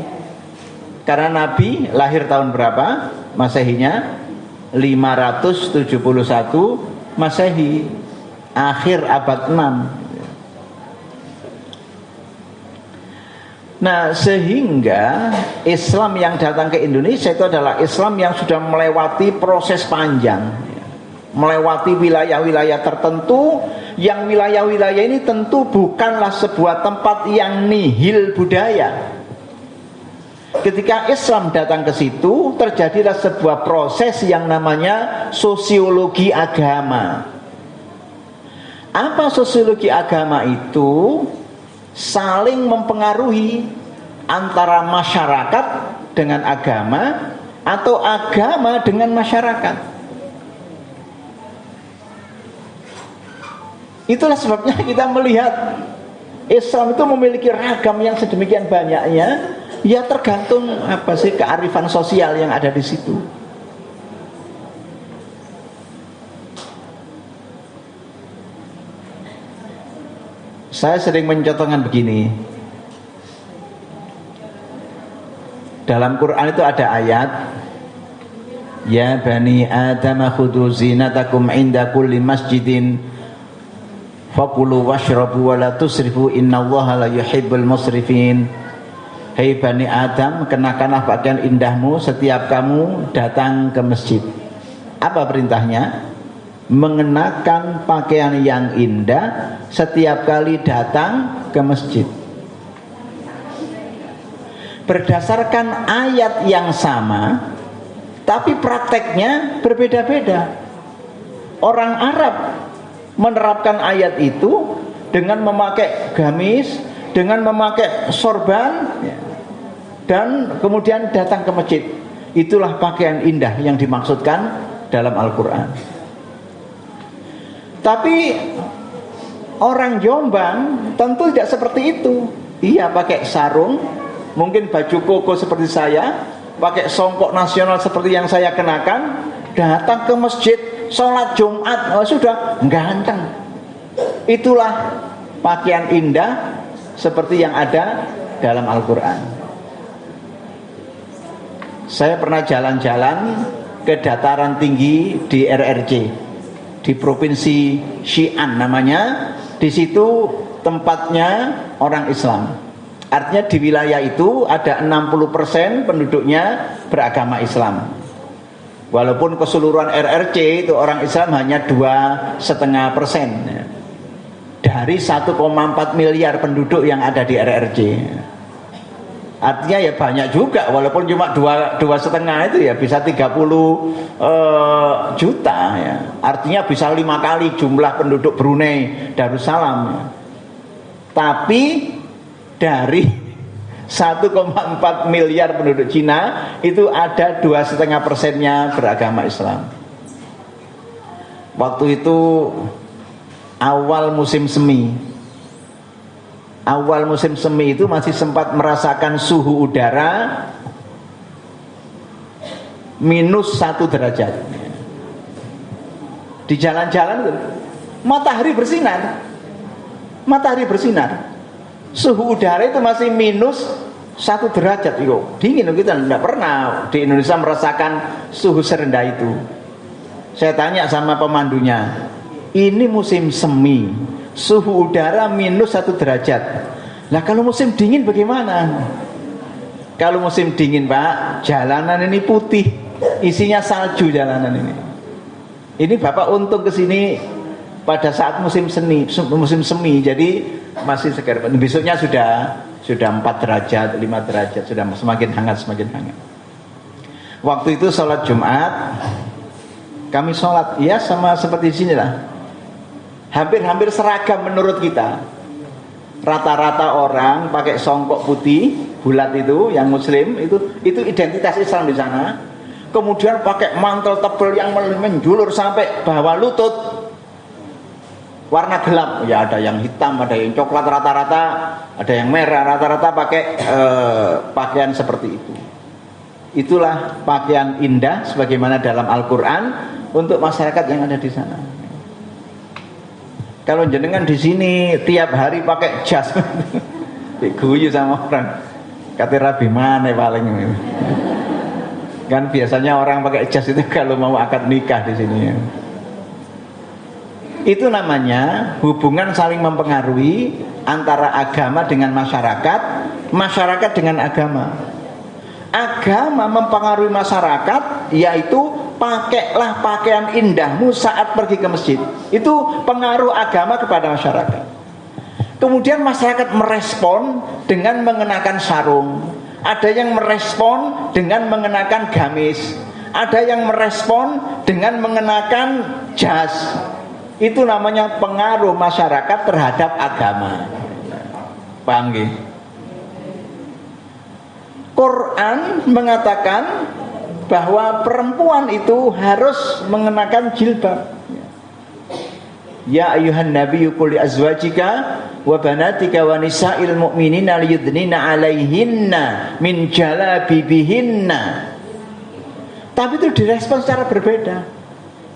Karena Nabi lahir tahun berapa Masehinya? 571 Masehi, akhir abad 6. Nah, sehingga Islam yang datang ke Indonesia itu adalah Islam yang sudah melewati proses panjang, melewati wilayah-wilayah tertentu, yang wilayah-wilayah ini tentu bukanlah sebuah tempat yang nihil budaya. Ketika Islam datang ke situ, terjadilah sebuah proses yang namanya sosiologi agama. Apa sosiologi agama itu? saling mempengaruhi antara masyarakat dengan agama atau agama dengan masyarakat. Itulah sebabnya kita melihat Islam itu memiliki ragam yang sedemikian banyaknya, ya tergantung apa sih kearifan sosial yang ada di situ. Saya sering mencontohkan begini. Dalam Quran itu ada ayat, ya bani Adam khudhu zinatakum inda kulli masjidin fakulu washrabu wa la tusrifu innallaha la yuhibbul musrifin. Hei bani Adam, kenakanlah pakaian indahmu setiap kamu datang ke masjid. Apa perintahnya? Mengenakan pakaian yang indah setiap kali datang ke masjid. Berdasarkan ayat yang sama, tapi prakteknya berbeda-beda. Orang Arab menerapkan ayat itu dengan memakai gamis, dengan memakai sorban, dan kemudian datang ke masjid. Itulah pakaian indah yang dimaksudkan dalam Al-Quran. Tapi orang Jombang tentu tidak seperti itu. Ia pakai sarung, mungkin baju koko seperti saya, pakai songkok nasional seperti yang saya kenakan, datang ke masjid, sholat Jumat, sudah ganteng. Itulah pakaian indah seperti yang ada dalam Al-Quran. Saya pernah jalan-jalan ke dataran tinggi di RRC, di provinsi Xi'an namanya. Di situ tempatnya orang Islam. Artinya di wilayah itu ada 60% penduduknya beragama Islam. Walaupun keseluruhan RRC itu orang Islam hanya 2,5% dari 1,4 miliar penduduk yang ada di RRC. Artinya ya banyak juga, walaupun cuma 2,5 itu ya bisa 30 juta ya. Artinya bisa 5 kali jumlah penduduk Brunei Darussalam ya. Tapi dari 1,4 miliar penduduk Cina itu ada 2,5%-nya beragama Islam. Waktu itu awal musim semi. Awal musim semi itu masih sempat merasakan suhu udara -1 derajat. Di jalan-jalan matahari bersinar. Matahari bersinar. Suhu udara itu masih -1 derajat. Dingin, kita tidak pernah di Indonesia merasakan suhu serendah itu. Saya tanya sama pemandunya, ini musim semi, suhu udara -1 derajat. Nah kalau musim dingin bagaimana? Kalau musim dingin Pak, jalanan ini putih, isinya salju jalanan ini. Ini Bapak untung kesini pada saat musim semi, jadi masih segar. Besoknya sudah 4 derajat, 5 derajat, sudah semakin hangat. Waktu itu sholat Jumat, kami sholat ya sama seperti di sini lah. Hampir seragam menurut kita. Rata-rata orang pakai songkok putih bulat itu, yang Muslim itu identitas Islam di sana. Kemudian pakai mantel tebal yang menjulur sampai bawah lutut, warna gelap. Ya ada yang hitam, ada yang coklat, rata-rata ada yang merah, rata-rata pakai pakaian seperti itu. Itulah pakaian indah sebagaimana dalam Al-Quran untuk masyarakat yang ada di sana. Kalau jenengan di sini tiap hari pakai jas, diguyu sama orang. Kata Rabi mana paling ini. Kan biasanya orang pakai jas itu kalau mau akad nikah di sini. Itu namanya hubungan saling mempengaruhi antara agama dengan masyarakat, masyarakat dengan agama. Agama mempengaruhi masyarakat, yaitu pakailah pakaian indahmu saat pergi ke masjid. Itu pengaruh agama kepada masyarakat. Kemudian masyarakat merespon dengan mengenakan sarung. Ada yang merespon dengan mengenakan gamis. Ada yang merespon dengan mengenakan jas. Itu namanya pengaruh masyarakat terhadap agama. Paham nggih? Quran mengatakan bahwa perempuan itu harus mengenakan jilbab. Ya ayuhan nabiyyu qul li azwajika wa banatika wa nisa'il mu'minina liyudnina 'alaihinna min jalabibihinna. Tapi itu direspon secara berbeda.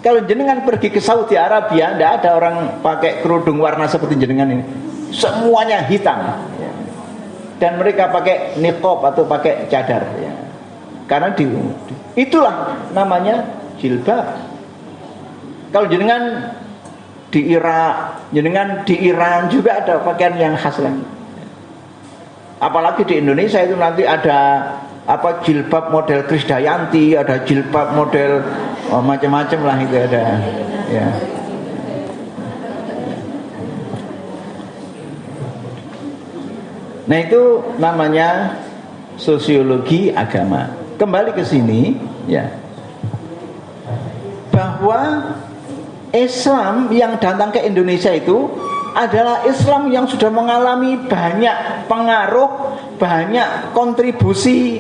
Kalau jenengan pergi ke Saudi Arabia, tidak ada orang pakai kerudung warna seperti jenengan ini. Semuanya hitam. Dan mereka pakai niqab atau pakai cadar. Karena itulah namanya jilbab. Kalau jenengan di Iran juga ada pakaian yang khas lagi. Apalagi di Indonesia itu nanti ada jilbab model Krisdayanti, ada jilbab model macam-macam lah itu ada. Ya. Nah itu namanya sosiologi agama. Kembali ke sini, ya, bahwa Islam yang datang ke Indonesia itu adalah Islam yang sudah mengalami banyak pengaruh, banyak kontribusi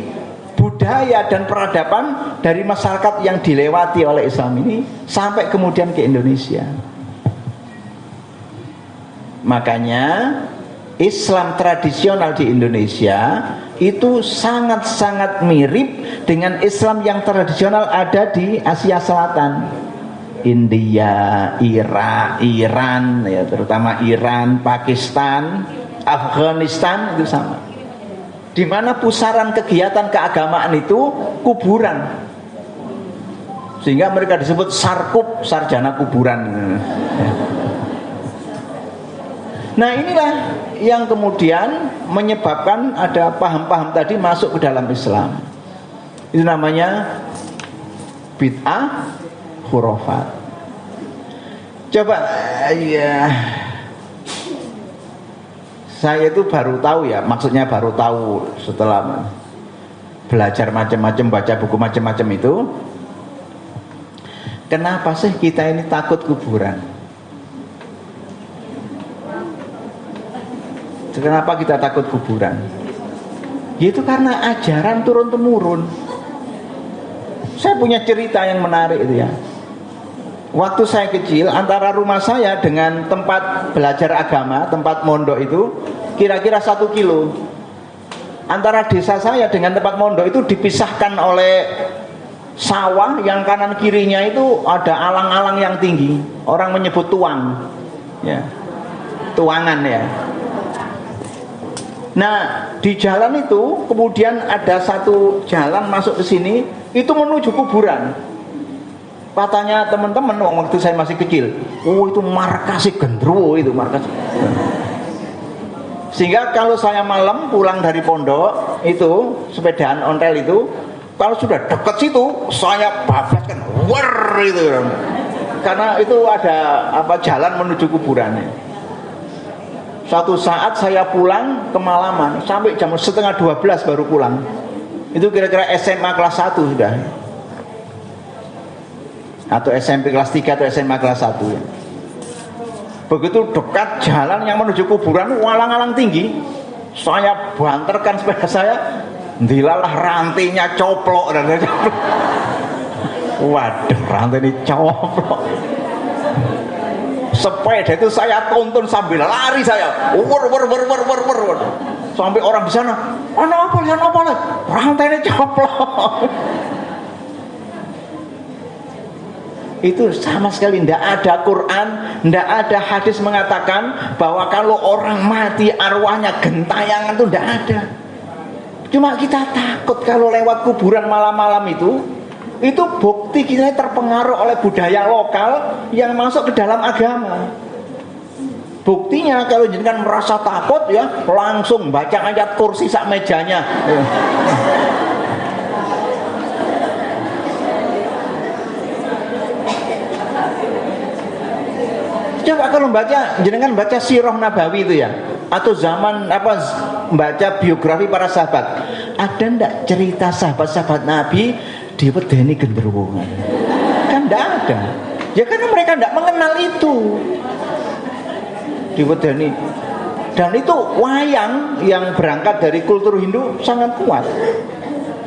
budaya dan peradaban dari masyarakat yang dilewati oleh Islam ini sampai kemudian ke Indonesia. Makanya Islam tradisional di Indonesia itu sangat-sangat mirip dengan Islam yang tradisional ada di Asia Selatan, India, Irak, Iran, ya, terutama Iran, Pakistan, Afghanistan itu sama. Di mana pusaran kegiatan keagamaan itu kuburan, sehingga mereka disebut sarkup, sarjana kuburan. Nah inilah yang kemudian menyebabkan ada paham-paham tadi masuk ke dalam Islam. Itu namanya bid'ah khurafat. Coba ya, saya itu baru tahu ya, maksudnya baru tahu setelah belajar macam-macam, baca buku macam-macam itu, kenapa sih kita ini takut kuburan? Kenapa kita takut kuburan? Itu karena ajaran turun-temurun. Saya punya cerita yang menarik itu ya. Waktu saya kecil, antara rumah saya dengan tempat belajar agama, tempat mondok itu kira-kira 1 kilo. Antara desa saya dengan tempat mondok itu dipisahkan oleh sawah yang kanan kirinya itu ada alang-alang yang tinggi. Orang menyebut tuang, ya, tuangan ya. Nah di jalan itu kemudian ada satu jalan masuk ke sini, itu menuju kuburan. Katanya teman-teman waktu saya masih kecil, oh itu markas gendruwo, itu markas. Sehingga kalau saya malam pulang dari pondok itu sepedaan ontel itu, kalau sudah dekat situ saya bablaskan, war itu, karena itu ada jalan menuju kuburannya. Suatu saat saya pulang kemalaman, sampai jam 11:30 baru pulang. Itu kira-kira SMA kelas 1 sudah, atau SMP kelas 3 atau SMA kelas 1 ya. Begitu dekat jalan yang menuju kuburan, walang-alang tinggi, saya banterkan sepeda saya, dilalah rantainya coplok. Waduh, rantai ini coplok. Sepeda itu saya tonton sambil lari saya, wur. Sampai orang di sana, apa rantainya coplok. Itu sama sekali tidak ada Quran, tidak ada hadis mengatakan bahwa kalau orang mati arwahnya gentayangan, itu tidak ada. Cuma kita takut kalau lewat kuburan malam-malam itu bukti kita terpengaruh oleh budaya lokal yang masuk ke dalam agama. Buktinya kalau jenengan merasa takut ya langsung baca ayat kursi sak mejanya. Coba kalau jenengan baca sirah Nabawi itu ya, atau zaman baca biografi para sahabat, ada ndak cerita sahabat-sahabat Nabi diwedeni genderuwo? Kan ndak ada. Ya karena mereka ndak mengenal itu. Diwedeni Dan itu wayang yang berangkat dari kultur Hindu sangat kuat.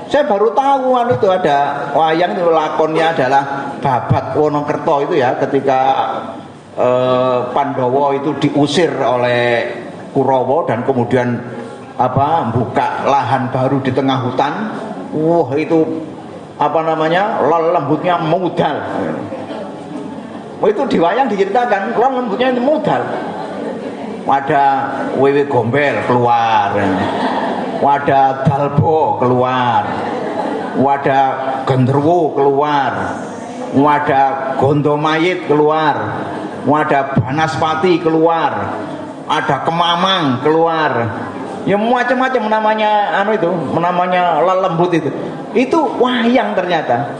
Saya baru tahu itu ada wayang itu, lakonnya adalah Babat Wonokerto itu ya, ketika Pandowo itu diusir oleh Kurawa dan kemudian buka lahan baru di tengah hutan. Wah, itu lembutnya modal. Itu di wayang diceritakan, lembutnya itu modal. Wadah wewe gombel keluar, wadah dalbo keluar, wadah gendruwo keluar, wadah gondomayit keluar, wadah banaspati keluar, ada kemamang keluar, ya macam-macam namanya namanya lelembut itu wayang ternyata.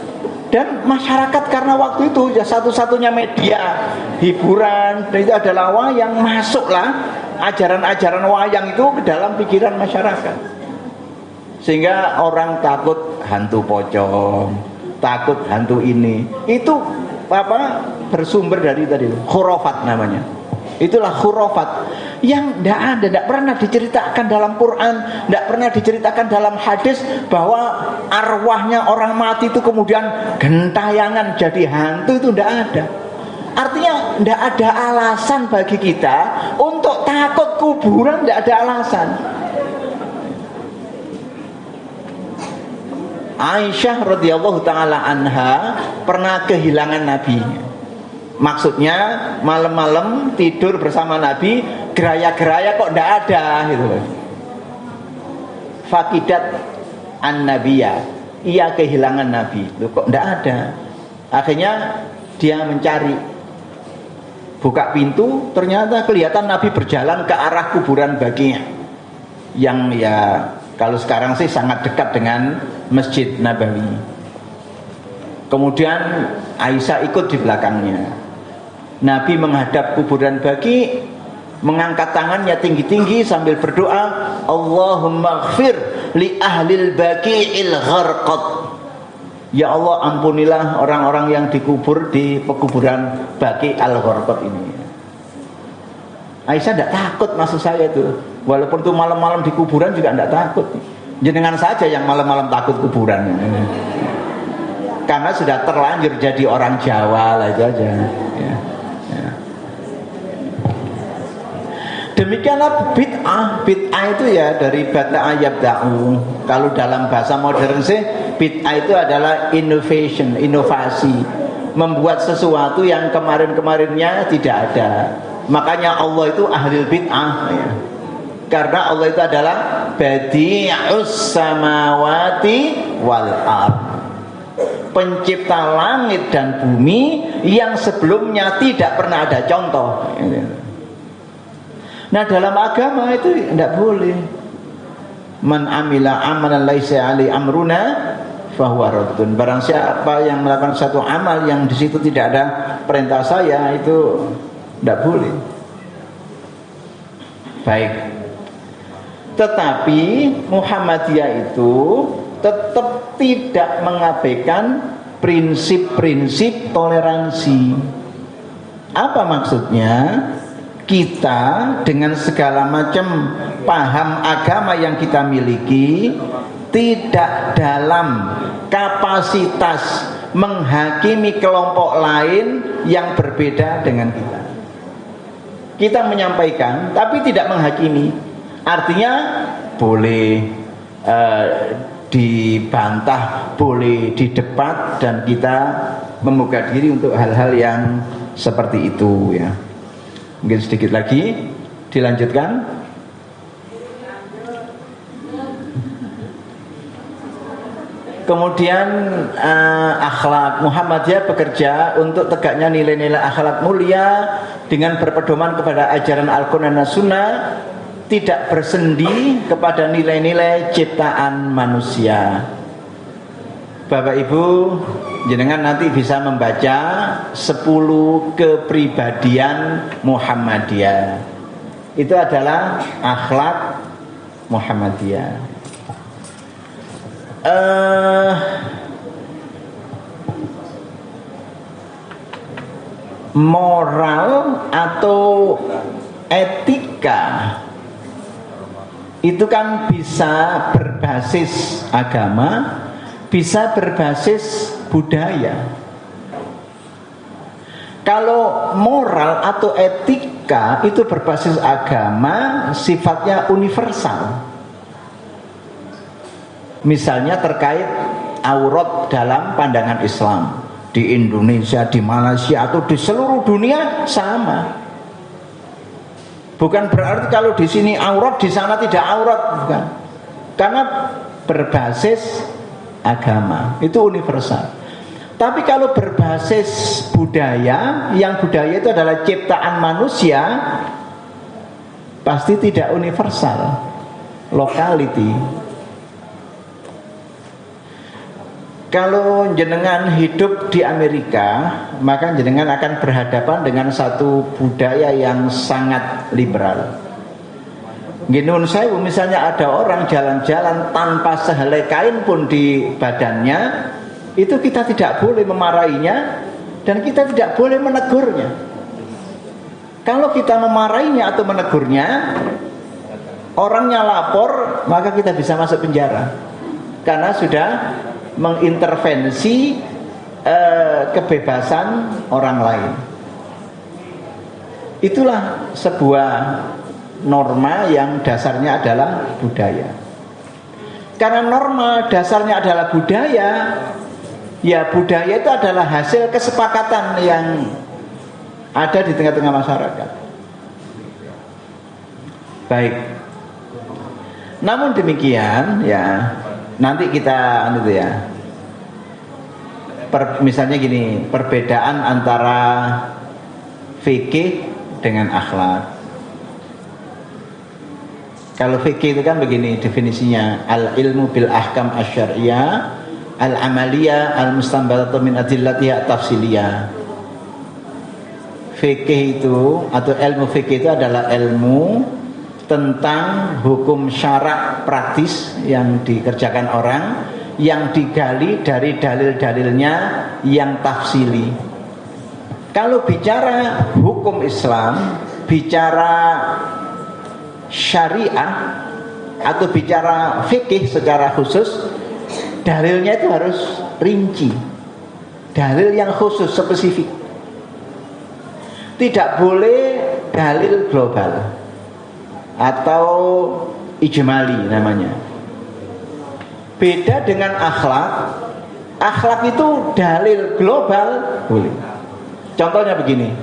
Dan masyarakat karena waktu itu ya satu-satunya media hiburan itu adalah wayang, masuklah ajaran-ajaran wayang itu ke dalam pikiran masyarakat, sehingga orang takut hantu pocong, takut hantu ini. Itu bersumber dari tadi khurafat namanya. Itulah khurafat yang tidak pernah diceritakan dalam Quran, tidak pernah diceritakan dalam hadis bahwa arwahnya orang mati itu kemudian gentayangan jadi hantu, itu tidak ada. Artinya tidak ada alasan bagi kita untuk takut kuburan, tidak ada alasan. Aisyah radhiyallahu taala anha pernah kehilangan nabinya. Maksudnya malam-malam tidur bersama Nabi, geraya-geraya kok tidak ada gitu loh. Fakidat an-nabiyya, ia kehilangan Nabi, loh, kok tidak ada. Akhirnya dia mencari, buka pintu, ternyata kelihatan Nabi berjalan ke arah kuburan Baqi', yang ya kalau sekarang sih sangat dekat dengan Masjid Nabawi. Kemudian Aisyah ikut di belakangnya. Nabi menghadap kuburan Baqi', mengangkat tangannya tinggi-tinggi sambil berdoa, Allahumma ighfir li ahlil baqi'il gharqat. Ya Allah, ampunilah orang-orang yang dikubur di pekuburan Baqi' al-Gharqat ini. Aisyah tidak takut, maksud saya itu, walaupun itu malam-malam di kuburan juga tidak takut. Jenengan saja yang malam-malam takut kuburan, karena sudah terlanjur jadi orang Jawa lah aja ya. Demikianlah bid'ah. Bid'ah itu ya dari bata yabda'u. Kalau dalam bahasa modern sih, bid'ah itu adalah innovation, inovasi, membuat sesuatu yang kemarin-kemarinnya tidak ada. Makanya Allah itu ahli bid'ah ya. Karena Allah itu adalah badi'us samawati wal ard, pencipta langit dan bumi yang sebelumnya tidak pernah ada contoh. Nah, dalam agama itu tidak boleh. Man amila amalan laisa ali amruna fahuwa raddun. Barang siapa yang melakukan satu amal yang di situ tidak ada perintah saya, itu tidak boleh. Baik. Tetapi Muhammadiyah itu tetap tidak mengabaikan prinsip-prinsip toleransi. Apa maksudnya? Kita dengan segala macam paham agama yang kita miliki tidak dalam kapasitas menghakimi kelompok lain yang berbeda dengan kita. Kita menyampaikan tapi tidak menghakimi. Artinya boleh dibantah, boleh didebat, dan kita membuka diri untuk hal-hal yang seperti itu ya. Mungkin sedikit lagi dilanjutkan. Kemudian akhlak. Muhammadiyah bekerja untuk tegaknya nilai-nilai akhlak mulia dengan berpedoman kepada ajaran Al-Quran dan Sunnah, tidak bersendi kepada nilai-nilai ciptaan manusia. Bapak Ibu, jenengan nanti bisa membaca 10 kepribadian Muhammadiyah. Itu adalah akhlak Muhammadiyah. Moral atau etika itu kan bisa berbasis agama, bisa berbasis budaya. Kalau moral atau etika itu berbasis agama, sifatnya universal. Misalnya terkait aurat dalam pandangan Islam, di Indonesia, di Malaysia, atau di seluruh dunia sama. Bukan berarti kalau di sini aurat, di sana tidak aurat, bukan. Karena berbasis agama, itu universal. Tapi kalau berbasis budaya, yang budaya itu adalah ciptaan manusia, pasti tidak universal, locality. Kalau jenengan hidup di Amerika, maka jenengan akan berhadapan dengan satu budaya yang sangat liberal. Ginun saya, misalnya ada orang jalan-jalan tanpa sehelai kain pun di badannya, itu kita tidak boleh memarahinya dan kita tidak boleh menegurnya. Kalau kita memarahinya atau menegurnya, orangnya lapor, maka kita bisa masuk penjara karena sudah mengintervensi kebebasan orang lain. Itulah sebuah norma yang dasarnya adalah budaya. Karena norma dasarnya adalah budaya, ya budaya itu adalah hasil kesepakatan yang ada di tengah-tengah masyarakat. Baik. Namun demikian, ya nanti kita misalnya gini, perbedaan antara fikih dengan akhlak. Kalau fikih itu kan begini definisinya, al ilmu bil ahkam asy-syar'iyyah al amaliyah al mustanbatatu min adillatiha tafsiliyah. Fikih itu atau ilmu fikih itu adalah ilmu tentang hukum syarak praktis yang dikerjakan orang, yang digali dari dalil-dalilnya yang tafsili. Kalau bicara hukum Islam, bicara syariah atau bicara fikih secara khusus, dalilnya itu harus rinci, dalil yang khusus spesifik. Tidak boleh dalil global atau ijmali namanya. Beda dengan akhlak. Akhlak itu dalil global boleh. Contohnya begini,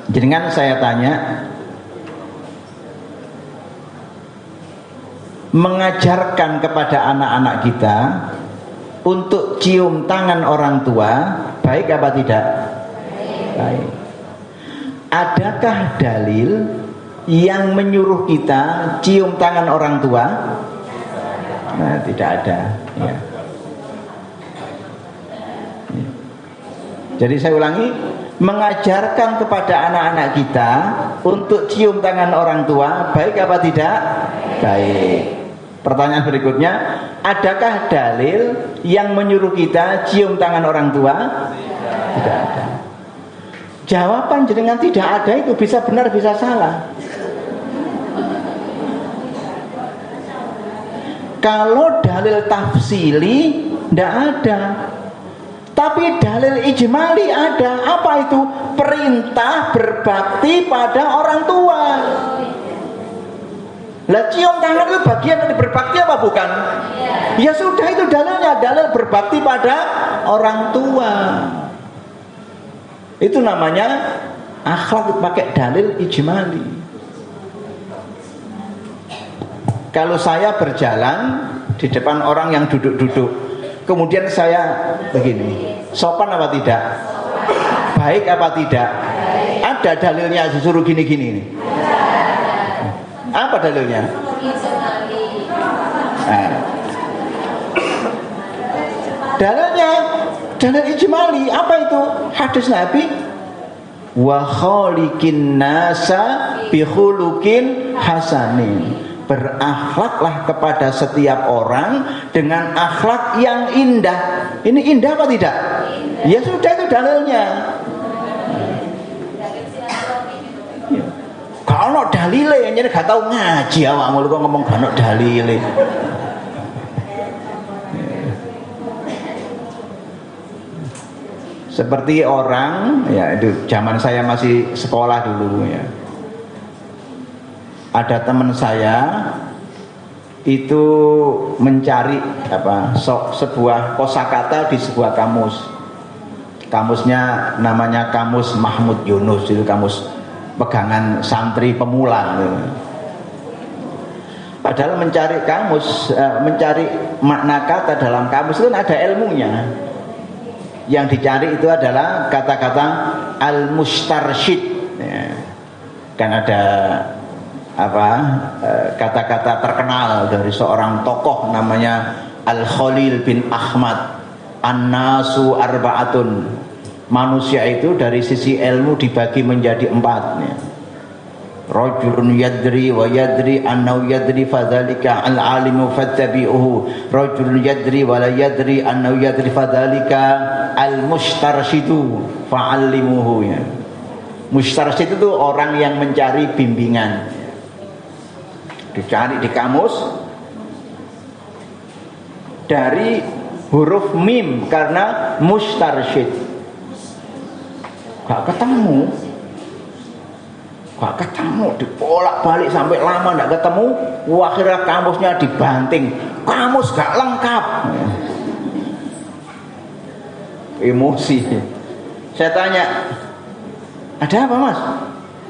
jenengan saya tanya, mengajarkan kepada anak-anak kita untuk cium tangan orang tua baik apa tidak? Baik. Adakah dalil yang menyuruh kita cium tangan orang tua? Nah, tidak ada ya. Jadi saya ulangi, mengajarkan kepada anak-anak kita untuk cium tangan orang tua baik apa tidak? Baik. Pertanyaan berikutnya, adakah dalil yang menyuruh kita cium tangan orang tua? Tidak ada. Jawaban jenengan tidak ada itu bisa benar bisa salah. Kalau dalil tafsili tidak ada, tapi dalil ijmali ada. Apa itu? Perintah berbakti pada orang tua. Lah cium tangan itu bagian dari berbakti apa bukan? Ya sudah, itu dalilnya, dalil berbakti pada orang tua. Itu namanya akhlak pakai dalil ijmali. Kalau saya berjalan di depan orang yang duduk-duduk, kemudian saya begini, sopan apa tidak? Baik apa tidak? Ada dalilnya disuruh gini-gini nih. Apa dalilnya? Nah. Dalilnya dalil ijmali. Apa itu? Hadis Nabi, wa khaliqin nasa bi khuluqin hasanin. Berakhlaklah kepada setiap orang dengan akhlak yang indah. Ini indah apa tidak? Ya sudah, itu dalilnya. Gak ono dalile, nyene gak tau ngaji awakmu kok ngomong gak ono dalile. Seperti orang, ya itu zaman saya masih sekolah dulu ya. Ada teman saya itu mencari sebuah kosakata di sebuah kamus. Kamusnya namanya Kamus Mahmud Yunus, itu kamus pegangan santri pemula. Padahal mencari kamus, mencari makna kata dalam kamus itu ada ilmunya. Yang dicari itu adalah kata-kata al-mustarsyid ya. Kan ada kata-kata terkenal dari seorang tokoh namanya Al-Khalil bin Ahmad, an-nasu arba'atun. Manusia itu dari sisi ilmu dibagi menjadi 4 ya. Rajulun yadri wa yadri annahu yadri fadzalika al-alimu fattabi'uhu. Rajulun yadri wa la yadri annahu yadri fadzalika al-mustarsyidu fa'allimuhu ya. Mustarsyid itu orang yang mencari bimbingan. Dicari di kamus dari huruf mim karena mustarsyid. Gak ketemu, dibolak-balik sampai lama gak ketemu. Akhirnya kamusnya dibanting, kamus gak lengkap. Emosi. Saya tanya, ada apa mas?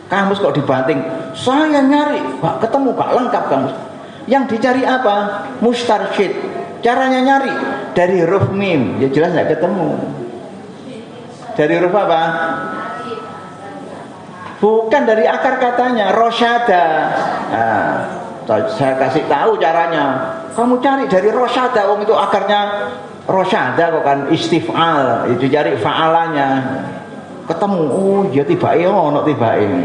Kamus kok dibanting? Saya nyari, gak ketemu, gak lengkap kamus. Yang dicari apa? Mustarsyid. Caranya nyari dari huruf mim, ya jelas gak ketemu. Dari huruf apa? Bukan dari akar katanya, rosyada. Nah, saya kasih tahu caranya. Kamu cari dari rosyada, wong itu akarnya rosyada kok kan istif'al, itu cari fa'alanya. Ketemu, oh ya tiba-tiba ono tiba-tiba.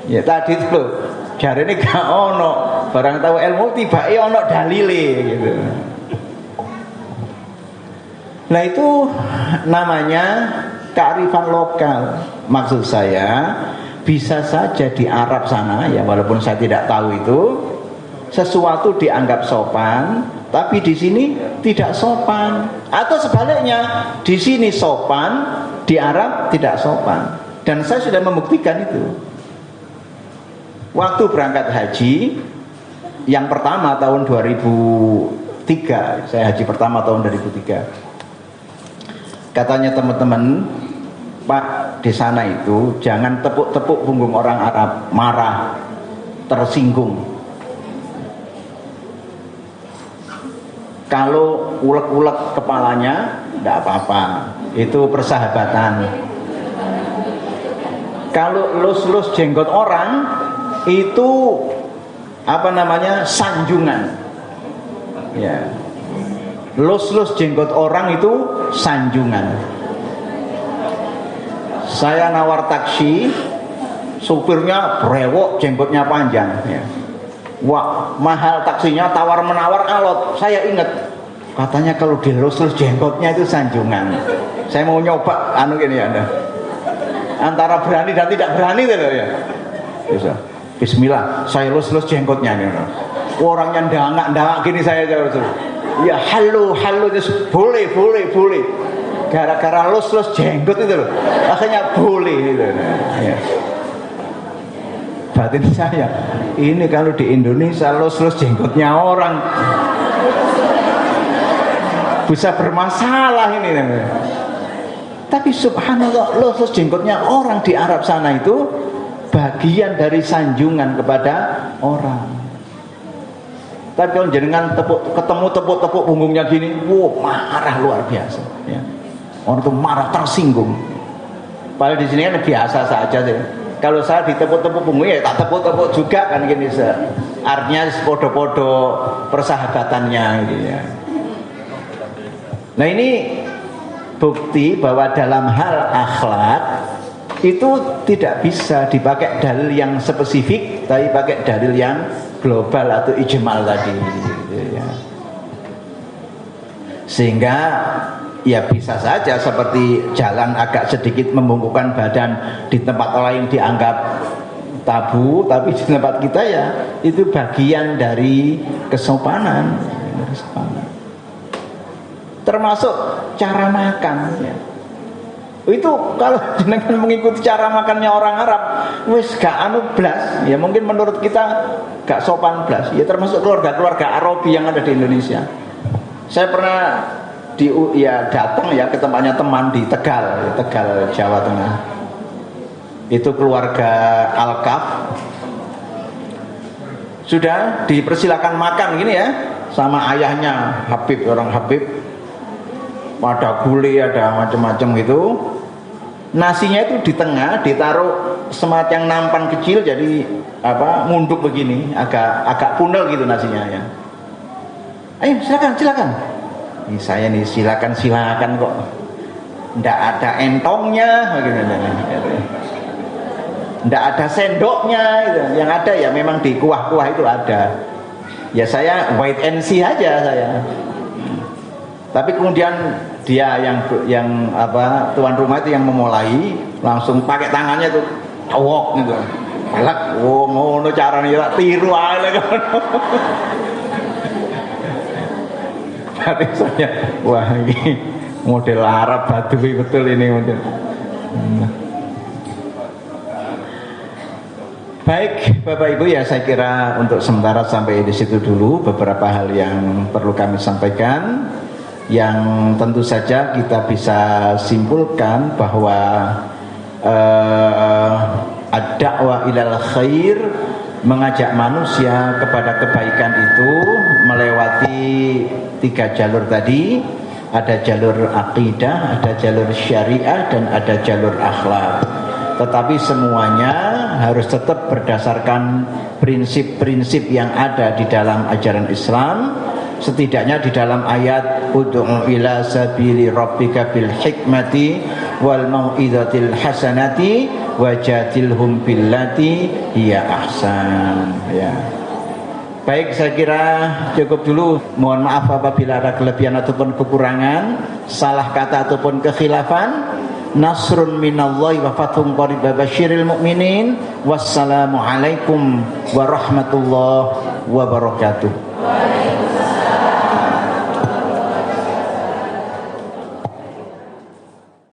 Ya tadi itu loh, jarene gak ono, barang tahu ilmu tiba-tiba ono dalile gitu. Nah itu namanya kearifan lokal. Maksud saya bisa saja di Arab sana ya, walaupun saya tidak tahu itu, sesuatu dianggap sopan, tapi di sini tidak sopan. Atau sebaliknya, di sini sopan, di Arab tidak sopan. Dan saya sudah membuktikan itu. Waktu berangkat haji yang pertama tahun 2003, saya haji pertama tahun 2003. Katanya teman-teman, Pak, di sana itu jangan tepuk-tepuk punggung orang Arab, marah, tersinggung. Kalau ulek-ulek kepalanya, tidak apa-apa, itu persahabatan. Kalau lus-lus jenggot orang, itu sanjungan. Ya. Lus-lus jenggot orang itu sanjungan. Saya nawar taksi, supirnya brewok, jenggotnya panjang ya. Wah, mahal taksinya, tawar menawar alot. Saya ingat katanya kalau dilus-lus jenggotnya itu sanjungan. Saya mau nyoba gini Anda. Antara berani dan tidak berani itu ya. Bisa. Bismillah, saya lus-lus jenggotnya nih. Orangnya ndangak gini saya jauh. Ya halo itu boleh. Gara-gara lus-lus jenggot itu loh, akhirnya boleh gitu. Ya. Batin saya, ini kalau di Indonesia lus-lus jenggotnya orang bisa bermasalah ini. Tapi subhanallah, lus-lus jenggotnya orang di Arab sana itu bagian dari sanjungan kepada orang. Tapi kalau jenengan ketemu tepuk punggungnya gini, wow, marah luar biasa. Ya. Orang itu marah, tersinggung. Padahal di sini kan biasa saja sih. Kalau saya ditepuk-tepuk punggungnya, ya tak tepuk-tepuk juga kan gini. Artinya podo-podo persahabatannya gitu ya. Nah ini bukti bahwa dalam hal akhlak itu tidak bisa dipakai dalil yang spesifik, tapi pakai dalil yang global atau ijmal tadi ya. Sehingga ya bisa saja seperti jalan agak sedikit membungkukkan badan di tempat lain dianggap tabu, tapi di tempat kita ya itu bagian dari kesopanan. Termasuk cara makan ya. Itu kalau dengan mengikuti cara makannya orang Arab wis gak anu blas ya, mungkin menurut kita gak sopan blas ya, termasuk keluarga-keluarga Arabi yang ada di Indonesia. Saya pernah datang ya ke tempatnya teman di Tegal, Jawa Tengah. Itu keluarga Alkaf. Sudah dipersilakan makan gini ya sama ayahnya Habib, orang Habib. Ada gulai, ada macam-macam gitu. Nasinya itu di tengah ditaruh semacam nampan kecil, jadi ngunduk begini, agak pundel gitu nasinya ya. Ayo silakan. Ini saya nih silakan kok. Ndak ada entongnya, bagaimana? Ndak ada sendoknya, gitu. Yang ada ya memang di kuah-kuah itu ada. Ya saya wait and see aja saya. Tapi kemudian dia yang tuan rumah itu yang memulai, langsung pakai tangannya tuh tawok gitu. Elak, ngono carane ya tiru ae kan. Berarti saya, wah ini model Arab Badui betul ini model. Baik Bapak Ibu, ya saya kira untuk sementara sampai di situ dulu beberapa hal yang perlu kami sampaikan. Yang tentu saja kita bisa simpulkan bahwa ad-da'wah ilal khair, mengajak manusia kepada kebaikan itu melewati 3 jalur tadi. Ada jalur akidah, ada jalur syariah, dan ada jalur akhlak. Tetapi semuanya harus tetap berdasarkan prinsip-prinsip yang ada di dalam ajaran Islam. Setidaknya di dalam ayat ud'u ila sabili rabbika bil hikmati wal mau'izatil hasanati wajadilhum billati hiya ahsan ya. Baik, saya kira cukup dulu. Mohon maaf apabila ada kelebihan ataupun kekurangan, salah kata ataupun kekhilafan. Nasrun minallahi wa fathun qarib basyiril mu'minin. Wassalamualaikum warahmatullahi wabarakatuh.